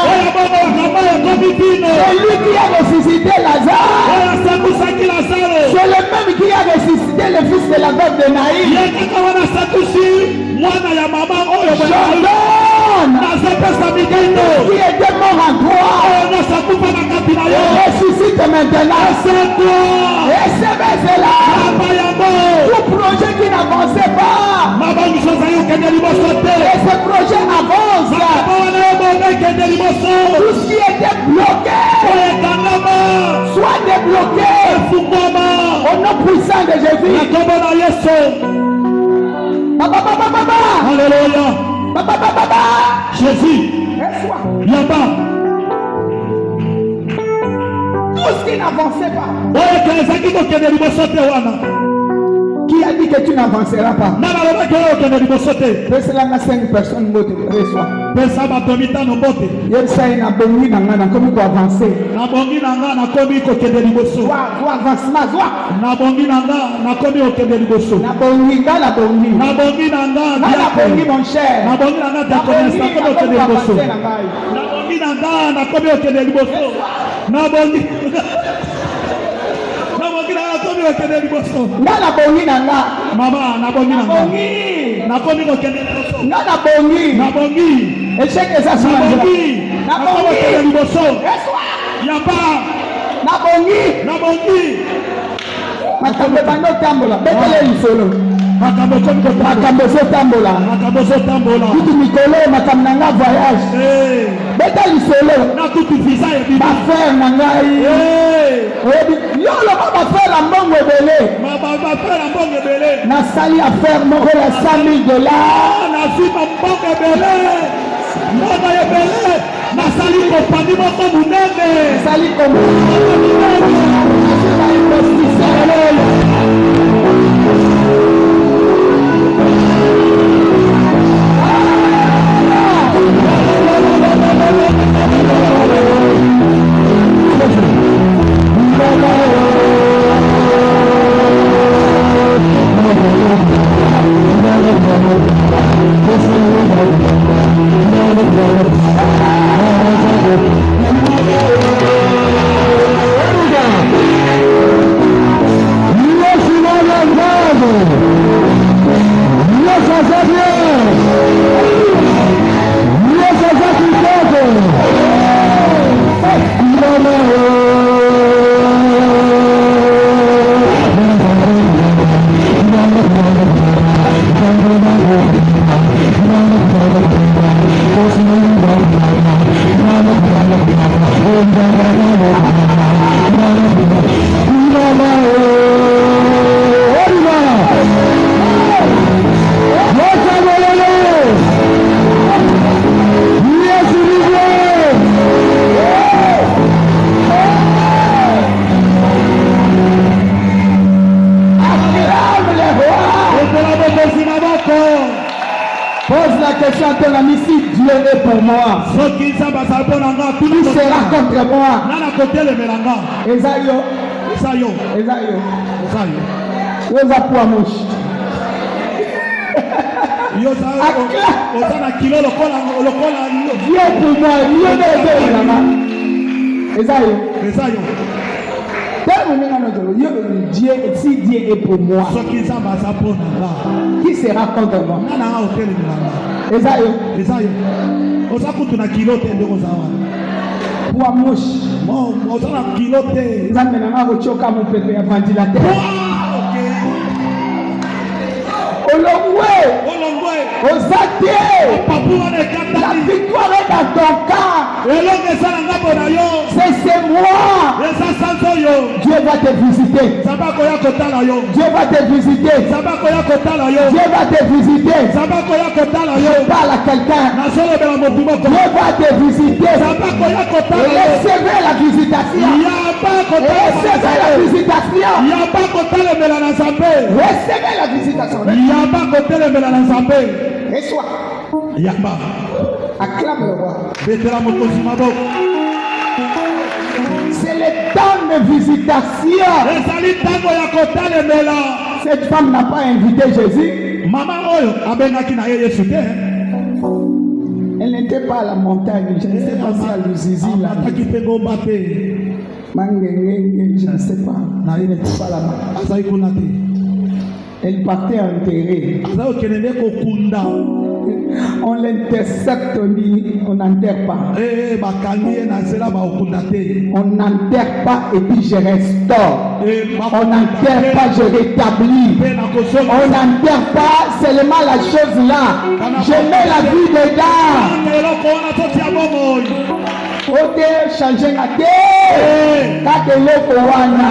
C'est lui qui a ressuscité Lazare. C'est le même qui a ressuscité le fils de la veuve de Naïm. Qui était mort en croix, ressuscite maintenant. Et c'est là. Tout projet qui n'avançait pas, et ce projet avance. Tout ce qui était bloqué soit débloqué au nom puissant de Jésus. Alléluia. Jésus, reçois. là-bas. Tout Tous qui n'avançaient pas. Qui a dit que tu n'avanceras pas? Cela n'a 5 personnes qui reçoivent. Il y a ça, il y a bongi nanga, comme pour avancer. Toi avancement, toi. Na bongi mon cher. Na bongi nanga. Mama, na bongi nanga. Na bongi. Échec et ça sur la bongi. Na bongi. Makambo bando tambola. Betele lisolo. Makambo so tambola. Tutu mikolo makambo nanga voyage. Betele lisolo. Na tutu visa et bibi. Ba faire nangai. Yo lo ba faire la mbongo ebele. Ba faire la mbongo ebele. Na sali affaire moko ya $100,000. Na si mbongo ebele. Mbongo ebele. Na sali compagnie moko munene. Sali compagnie. Pose la question à ton ami, si Dieu est pour moi, qui sera contre moi? Esayo. Oza pour mouche. Dieu pour moi, Esayo. Dieu, si Dieu est pour moi, qui sera contre moi? Esayo. Pour mouche. La victoire est dans ton cas. C'est moi. Dieu va te visiter. Dieu va te visiter. Dieu va te visiter. Je parle à quelqu'un. Dieu va te visiter. Recevez la visitation. Recevez la visitation. Recevez la visitation. Reçois. Acclame le roi. C'est le temps de visitation. Cette femme n'a pas invité Jésus. Elle n'était pas à la montagne. Je ne sais pas si elle nous zizi là. Je ne sais pas. Elle n'était pas là-bas. Elle partait enterrer. On l'intercepte, on n'enterre pas. On n'enterre pas et puis je restaure. On n'enterre pas, je rétablis. On n'enterre pas seulement la chose là. Je mets la vie dedans. Ok, changer la terre. Kake loko wana.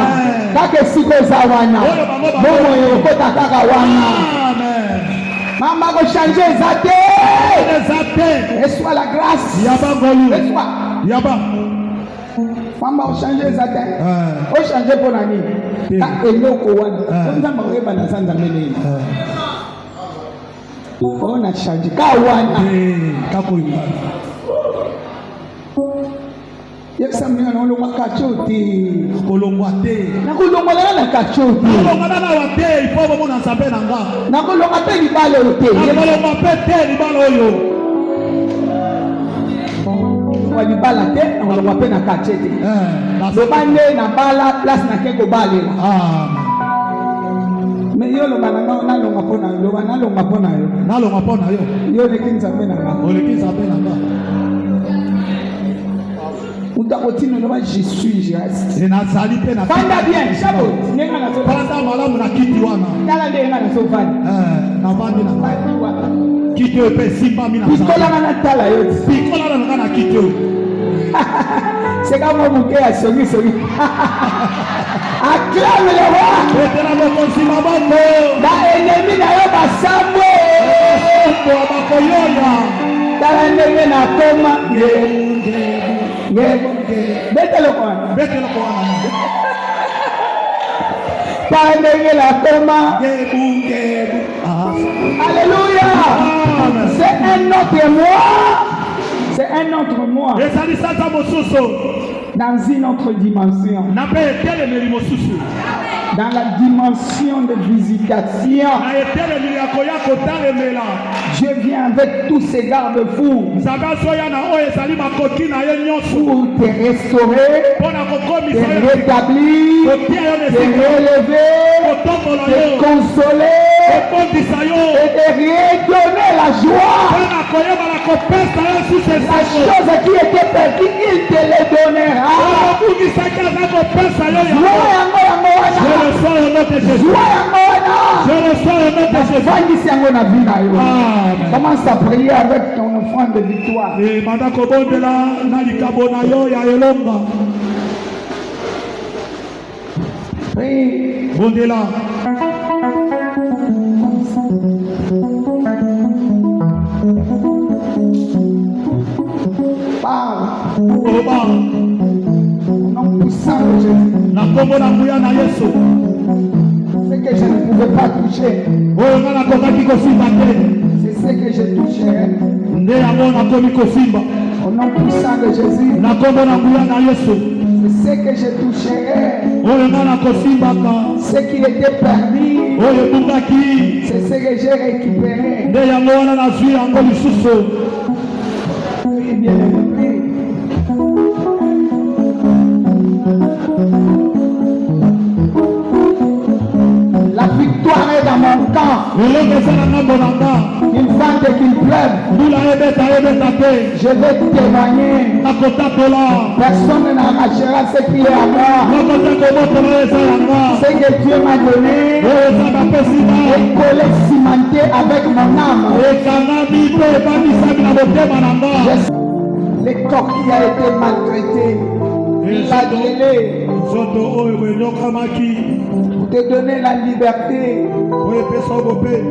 Kake siko zawana. Bomo yoko takaka wana. Maman va changer Zate. Reçois la grâce. Reçois. Famba o changer ça o changer pour l'année. Ah eloko wana. On va me reba na sanza mene. On a changé ka wana. Kako ina. Yesamina na olongwa kachoti. Kolongwa te. Na kolongwa na kachoti. Kolongwa na wate ifo bomo na nzambe na nga. Na kolongwa pe libale ote. Na kolongwa pe te libale oyo. Wa libala te na kolongwa pe na kachete. Lobande na bala place na keko bale. Mais yo loba na longa pona yo. Na longa pona yo. Na longa pona yo. Yo le kinzambe na nga. O le kinzambe na nga. Je suis, je reste. Fanda bien, chabo. Fanda malamu na kiti wana. Kala nde nga na sofani. Na vandi na vandi. Kiti yo pe simba mina. Pikola na tala yo. Pikola na nga na kiti yo. C'est comme mon cœur a sonné. Acclame le roi. Et la moko simba bako. Da ennemi na yo basamwe. Kwa bako yoya. Kala nde na koma. Bételo quoi. Pendant la coma. Alléluia. C'est un autre moi. C'est un autre moi. Dans une autre dimension. Dans la dimension de visitation. Dieu vient avec tous ses garde-fous pour te restaurer, te rétablir, te relever, te consoler et te redonner la joie. La chose qui était perdue, il te les donnera. Commence à prier avec ton offrande de victoire. Prie. Parle. Non poussant de Jésus. Ce que je ne pouvais pas toucher. C'est ce que je toucherai. Au nom puissant de Jésus. C'est ce que je toucherai. Ce qui était permis. C'est ce que j'ai récupéré. Oui, bien aimé. La victoire est dans mon camp. Il vente qu'il pleuve. Je vais témoigner. Personne n'arrachera ce qui est à moi. Ce que Dieu m'a donné est collé, cimenté avec mon âme. Le corps qui a été maltraité, flagellé, pour te donner la liberté,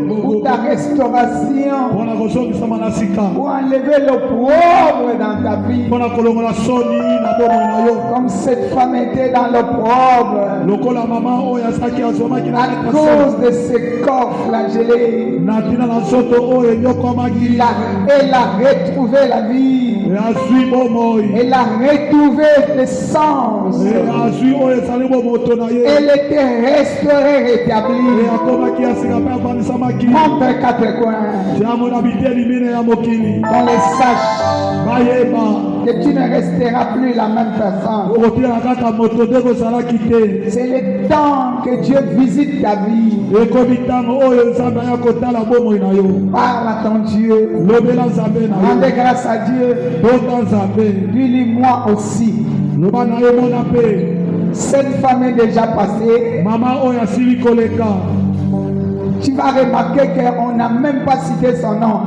pour ta restauration, pour enlever l'opprobre dans ta vie. Comme cette femme était dans l'opprobre, à cause de ce corps flagellé, elle a retrouvé la vie. Elle a retrouvé le sens. Elle était restaurée, rétablie. Mon père quatre coins. Qu'on les sache que tu ne resteras plus la même personne. C'est le temps que Dieu visite ta vie. Parle à ton Dieu. Rendez grâce à Dieu. Dis-lui-moi aussi. Cette femme est déjà passée. Tu vas remarquer qu'on n'a même pas cité son nom.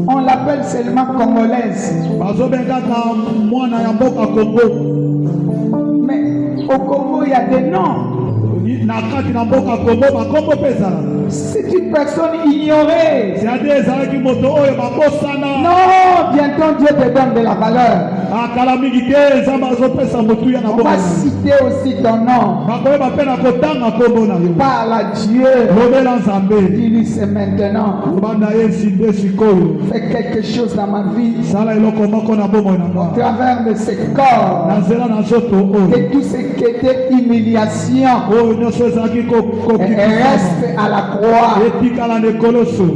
On l'appelle seulement congolaise. Mais au Congo, il y a des noms. C'est une personne ignorée. Non, bientôt Dieu te donne de la valeur. On va citer aussi ton nom. Parle à Dieu. Dis-lui c'est maintenant. Fais quelque chose dans ma vie. Au travers de ce corps. Et tout ce qui était humiliation. Reste à la croix.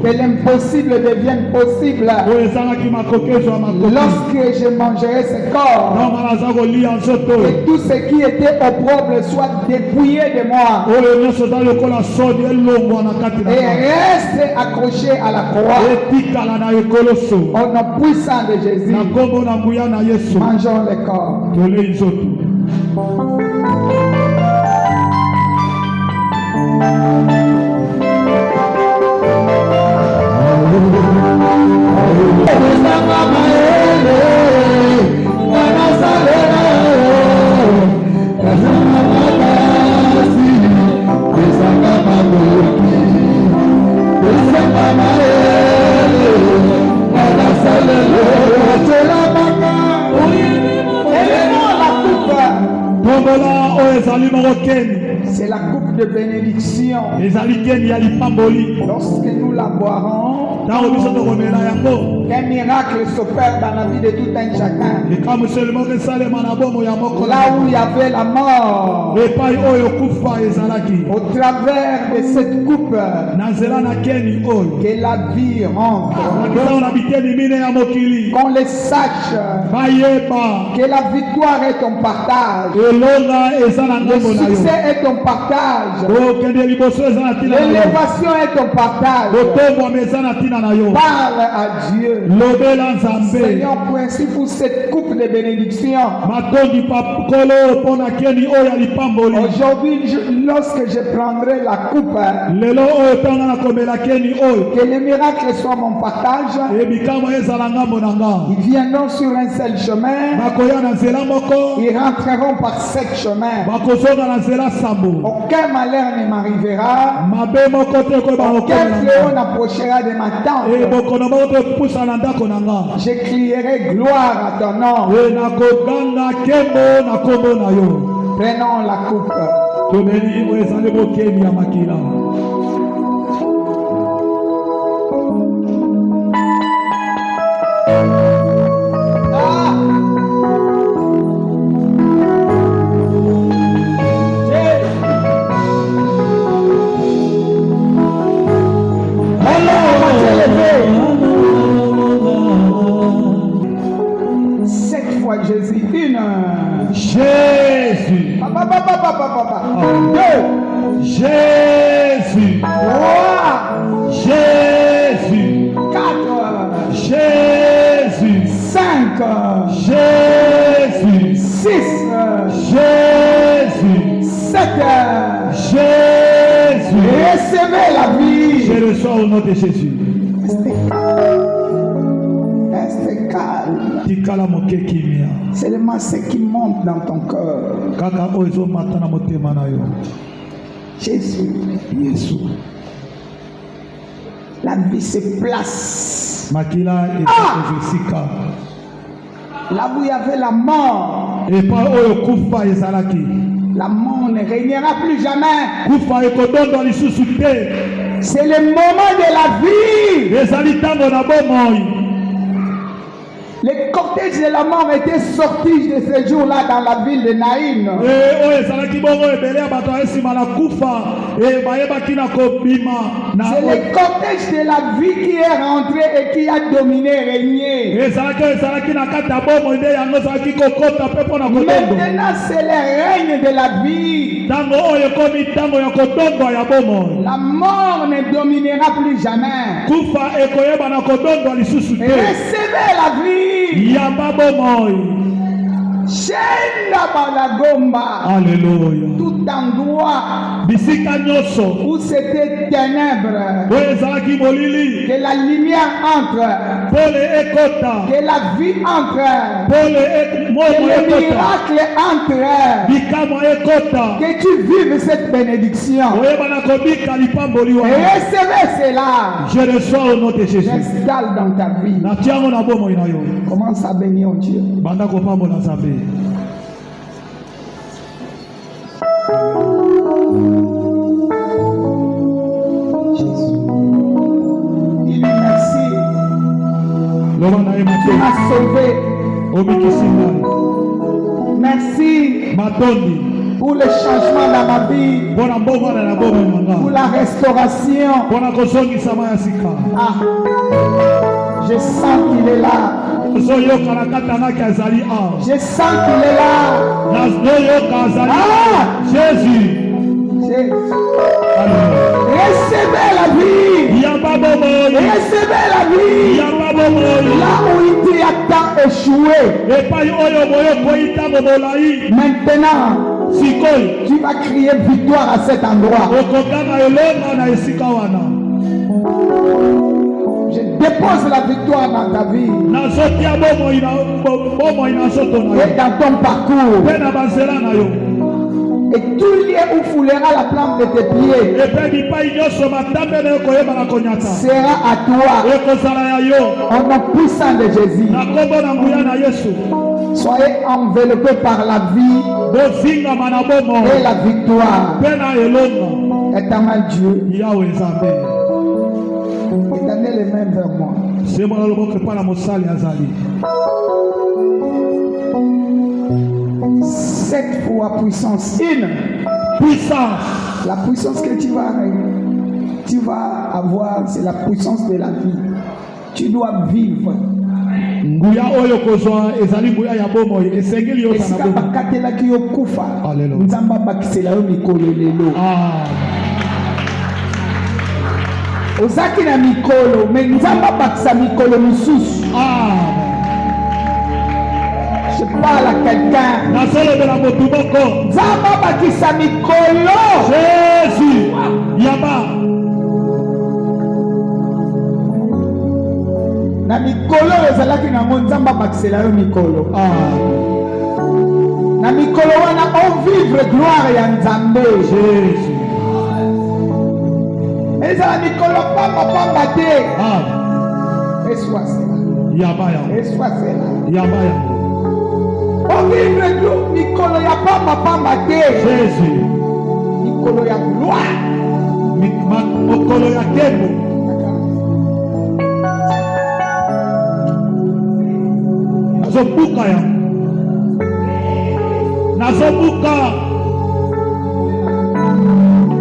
Que l'impossible devienne possible. Lorsque je mangerai ce corps. Que tout ce qui était opprobre soit dépouillé de moi. Et reste accroché à la croix. Au nom puissant de Jésus. Mangeons le corps. C'est la coupe de bénédiction. Lorsque nous la boirons, un miracle s'opère dans la vie de tout un chacun. Là où il y avait la mort, au travers de cette coupe, que la vie rentre. Qu'on le sache, que la victoire est ton partage. Le succès est ton partage. L'élévation est ton partage. Parle à Dieu. Seigneur, merci pour cette coupe de bénédiction. Aujourd'hui, lorsque je prendrai la coupe, que les miracles soient mon partage. Ils viendront sur un seul chemin. Ils rentreront par 7 chemins. Aucun malheur ne m'arrivera. Aucun fléau n'approchera de ma tente. Je crierai gloire à ton nom. Prenons la coupe. Jésus, Jésus. Deux. Jésus. Trois. Jésus. Quatre. Jésus. Cinq. Jésus. Six. Jésus. Sept. Jésus. Recevez la vie. Je reçois au nom de Jésus. Reste calme. Seulement ce qui monte dans ton cœur. Jésus. La vie se place. Là où il y avait la mort. La mort ne régnera plus jamais. C'est le moment de la vie. Les cortèges de la mort étaient sortis de ce jour-là dans la ville de Naïm. C'est le cortège de la vie qui est rentré et qui a dominé, régné. Maintenant, c'est le règne de la vie. La mort ne dominera plus jamais. Recevez la vie. Alléluia. Tout endroit bisika nyonso où c'était ténèbres, oyo ezalaki molili que la lumière entre, pole ekota que la vie entre, pole moto que le ekota miracle entre, bikamwa ekota que tu vives cette bénédiction. oyebana kobika lipamboli Et wana recevez cela. je reçois au nom de Jésus J'installe dans ta vie. natiango na bomoi na yo Commence à bénir Dieu. banda kopambola nzambe Jésus. Dis-lui merci. loba na ye Tu moto m'as sauvé. obikisi ngai Merci matondi pour le changement dans ma vie, mpona mbongwana na bomoi na pour nga la restauration. mpona kozongisama ya sika Ah, je sens qu'il est là. ozoyoka na kati angaki azali awa Je sens qu'il est là. nazoyoka azali Ah! Jésus Jésus. Alléluia. Recevez la vie. yamba bomoi Recevez la vie. yamba bomoi Là où il t'y a tant échoué. epai oyo boyokoyi ntango molai Maintenant, sikoyo tu vas crier victoire à cet endroit. okoganga elonga na esika wana Je dépose la victoire dans ta vie nazotia bomoi na nzoto na yo et dans ton parcours. mpe na banzela na yo Et tout lieu où foulera la plante de tes pieds epe bipai nyonso matambe na yo koyebana konyata sera à toi. ekozala ya yo Au nom puissant de Jésus, na kombo na nguya na Yesu soyez enveloppés par la vie bozingama na bomoi et la victoire. mpe na elonga Éternel Dieu, yawe nzambe étendez les mains vers moi. sembola loboko epai na mosali azali 7 fois puissance. puissance La puissance que tu vas avoir, c'est la puissance de la vie. Tu dois vivre. nguya oyo kozwa ezali nguya ya bomoi esengeli yota na Esika bomoi bakatelaki yo kufa. Alléluia. Nzambe abakisela yo mikolo lelo. Ozaki na mikolo, mais Nzambe abakisa mikolo misusu. Je parle à quelqu'un. nasolobela motu moko Nzambe abakisa mikolo. Jésus yaba Na mikolo ezalaki nango Nzambe abakisela yo mikolo. Na mikolo wana on vivre gloire ya Nzambe. Jésus ezala mikolo pamba te. Reçois cela. yaba yango Reçois cela. yaba yango On vivre mikolo ya pamba te. Jésus Mikolo ya gloire. mokolo ya nkembo nazobuka yango nazobuka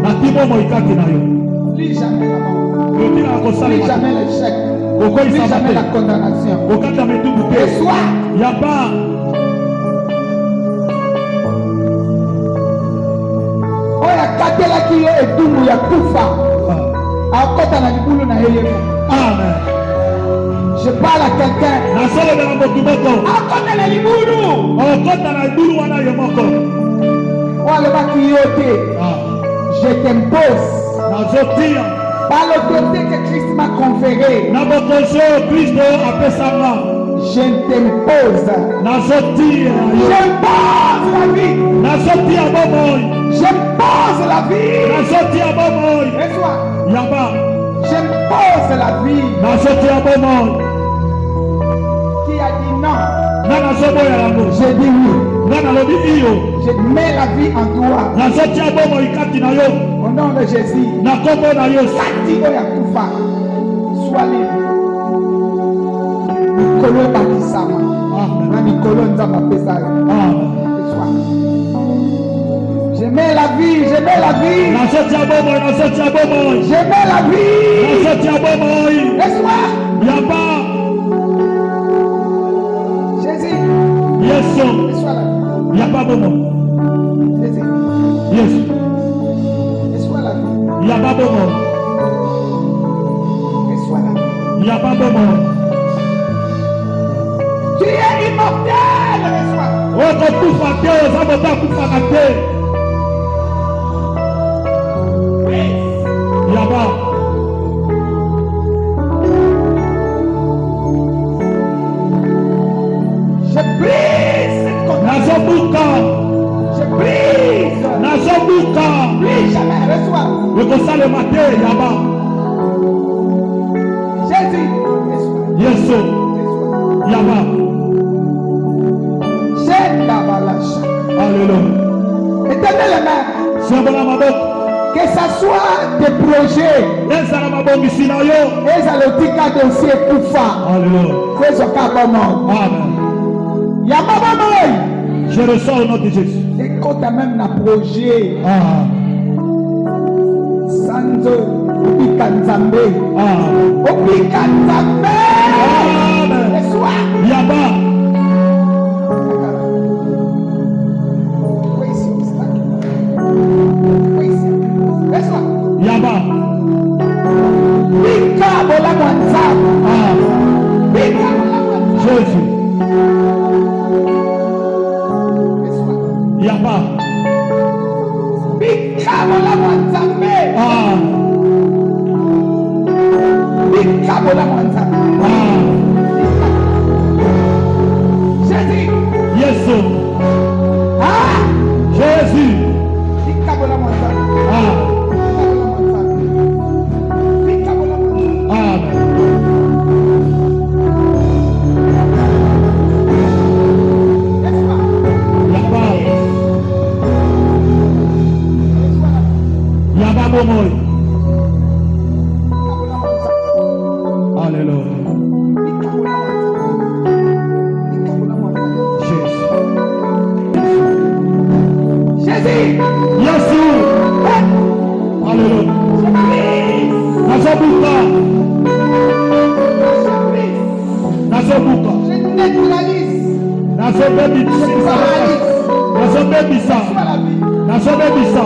natimo moi kati na yo N'oublie jamais la mort. yotina na N'oublie kosalema jamais l'échec. N'oublie okoyisama jamais la te condamnation. okata metubu te Reçois. yaba Oyo akatelaki yo etumbu ya kufa. Akota na libulu na ye. amen Je parle à quelqu'un. nasolobela motu moko Akota na libulu. okota na libulu wana yo moko Walobaki yo te. Je t'impose. nazotia Par l'autorité que Christ m'a conférée. na bokonzi oyo kristo apesanga Je t'impose. nazotia yo J'impose la vie. nazotia bomoi J'impose la vie. nazotia bomoi Reçois. yaba J'impose la vie. nazotia bomoi Qui a dit non? nga nazoboya yango J'ai dit oui. nga nalobi iyo Je mets la vie en toi. nazotia bomoi kati na yo Au nom de Jésus. na kombo na yesu Kati oya kufa. Sois libre. Mikolo bakisama. amen Na mikolo nzambe apesa yo. amen Reçois. Je mets la vie. Je mets la vie. nazotia bomoi nazotia bomoi Je mets la vie. nazotia bomoi Reçois. yaba Jésus. yesu Reçois la vie. yaba bomoi Jésus. yesu Reçois la vie. yaba bomoi Reçois la vie. yaba bomoi Tu es immortel. Reçois. okokufa te oza moto akufaka te jamais. Reçois. Le conseil le matin, Yaba. Jésus. Reçois. Yeso. Yaba. Alléluia. Éternel aimant. Que ça soit des projets. Et ça le tika dossier Koufa. Alléluia. Fais ce cas bon. Amen. Yamama. Je reçois au nom de Jésus. Et quand tu as même un projet. Sanzo. Obikanzambe. Obikanzambe. Amen. Reçois. Yaba. Yaba. Bika bola mwanzabo. Bika bola mwanzabo. Jésus. Yaba. Bika bola mwanzambe. Bika bola mwanzambe. Jésus. Yesu. Jésus. Bika bola mwanzambe. Alléluia. Jésus. Yesu. Alléluia. Nazobuka. Nazobuka. Je neutralise. Nazobebisa. Nazobebisa. Nazobebisa.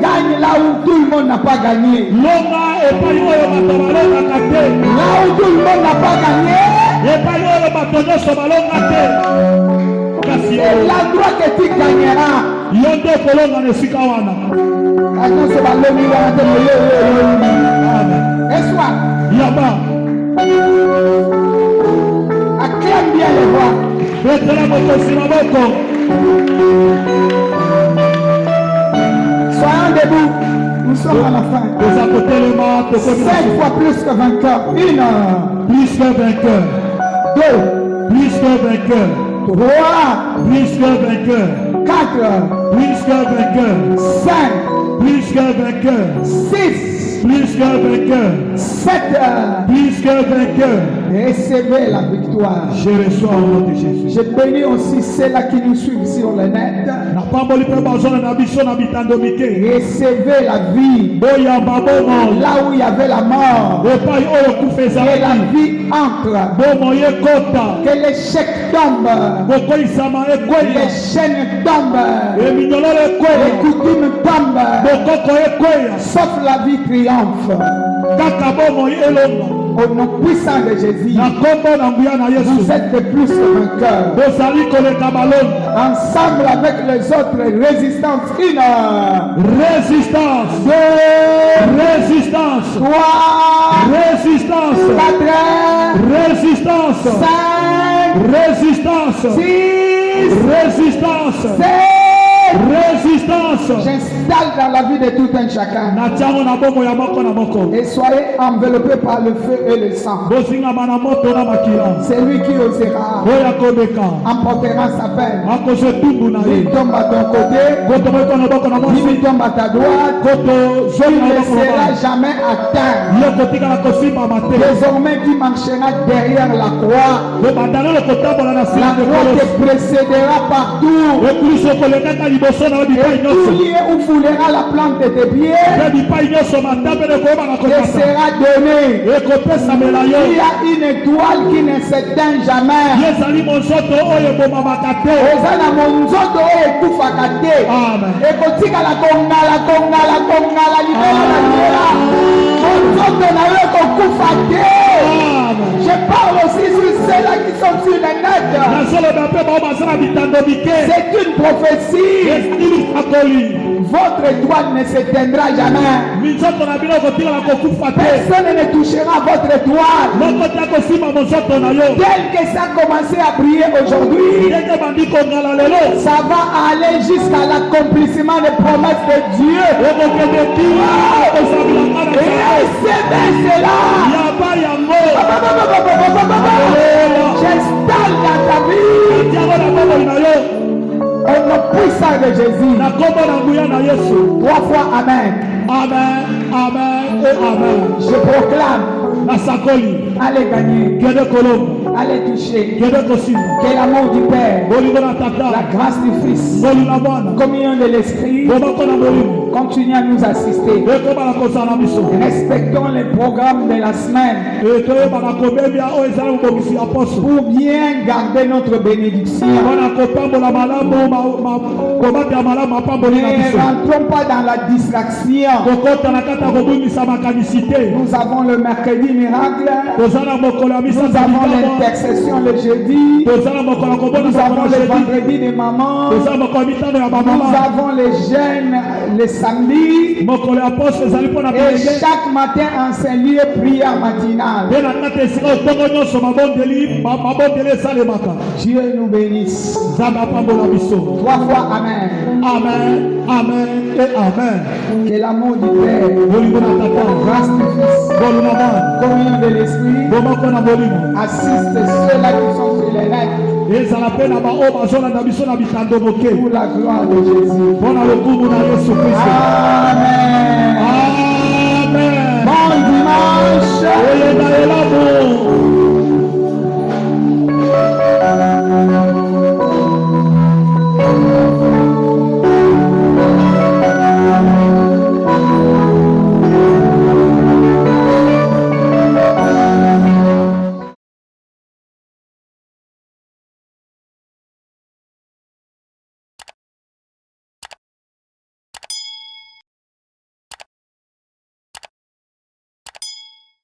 Gagne là où tout le monde n'a pas gagné. Là où tout le monde n'a pas gagné. C'est l'endroit que tu gagneras. Et soit. Acclame bien les voix. Soyons debout. Nous sommes à la fin. 5 fois plus que vainqueur. 1. Plus que vainqueur. 2. Plus que vainqueur. 3. Plus que vainqueur. 4. Plus que vainqueur. 5. Plus que vainqueur. 6. Plus que vainqueur. 7. Plus vainqueur. Recevez la victoire. Je reçois au nom de Jésus. Je bénis aussi ceux-là qui nous suivent sur le net. Recevez la vie. Là où il y avait la mort. Et la vie entre. Que l'échec tombe. Les chaînes tombent. Les coutumes tombent. Sauf la vie triomphe. Au nom puissant de Jésus, vous êtes de plus vainqueurs. Ensemble avec les autres, résistance 1, résistance, 2, résistance, 3, résistance, 4, résistance, 5, résistance, 6, résistance, 7. Résistance. J'installe dans la vie de tout un chacun. Et soyez enveloppés par le feu et le sang. C'est lui qui osera emportera sa peine. Il tombe à ton côté, il tombe à ta droite, il ne sera jamais atteint. Désormais tu marcheras derrière la croix. La croix te précédera partout. Et tout lieu où foulera la plante de tes pieds te sera donné. Il y a une étoile qui ne s'éteint jamais. Ozana monzoto ekufaka te. Ekotikala kongala libela na libela. Monzoto na yo ekokufa te. Je parle aussi sur ceux-là qui sont sur le net. C'est une prophétie. Votre étoile ne s'éteindra jamais. Personne ne touchera votre étoile. Tel que ça a commencé à briller aujourd'hui, ça va aller jusqu'à l'accomplissement des promesses de Dieu. Et recevez cela. J'installe dans ta vie au nom puissant de Jésus. 3 fois Amen. Amen, amen et amen. Je proclame. Allez gagner. Allez toucher. Que l'amour du Père, la grâce du Fils, communion de l'Esprit continue à nous assister. Respectons les programmes de la semaine pour bien garder notre bénédiction. Ne rentrons pas dans la distraction. Nous avons le mercredi miracle. Nous avons l'intercession le jeudi. Nous avons le vendredi des mamans. Nous avons les jeûnes le samedi. Et chaque matin en Saint-Lieu, prière matinale. Dieu nous bénisse. 3 fois Amen. Amen, amen et amen. Que l'amour du Père, la grâce du Fils, communion de l'Esprit assiste ceux-là qui sont sur les net. Pour la gloire de Jésus. Amen. Amen. Bon dimanche.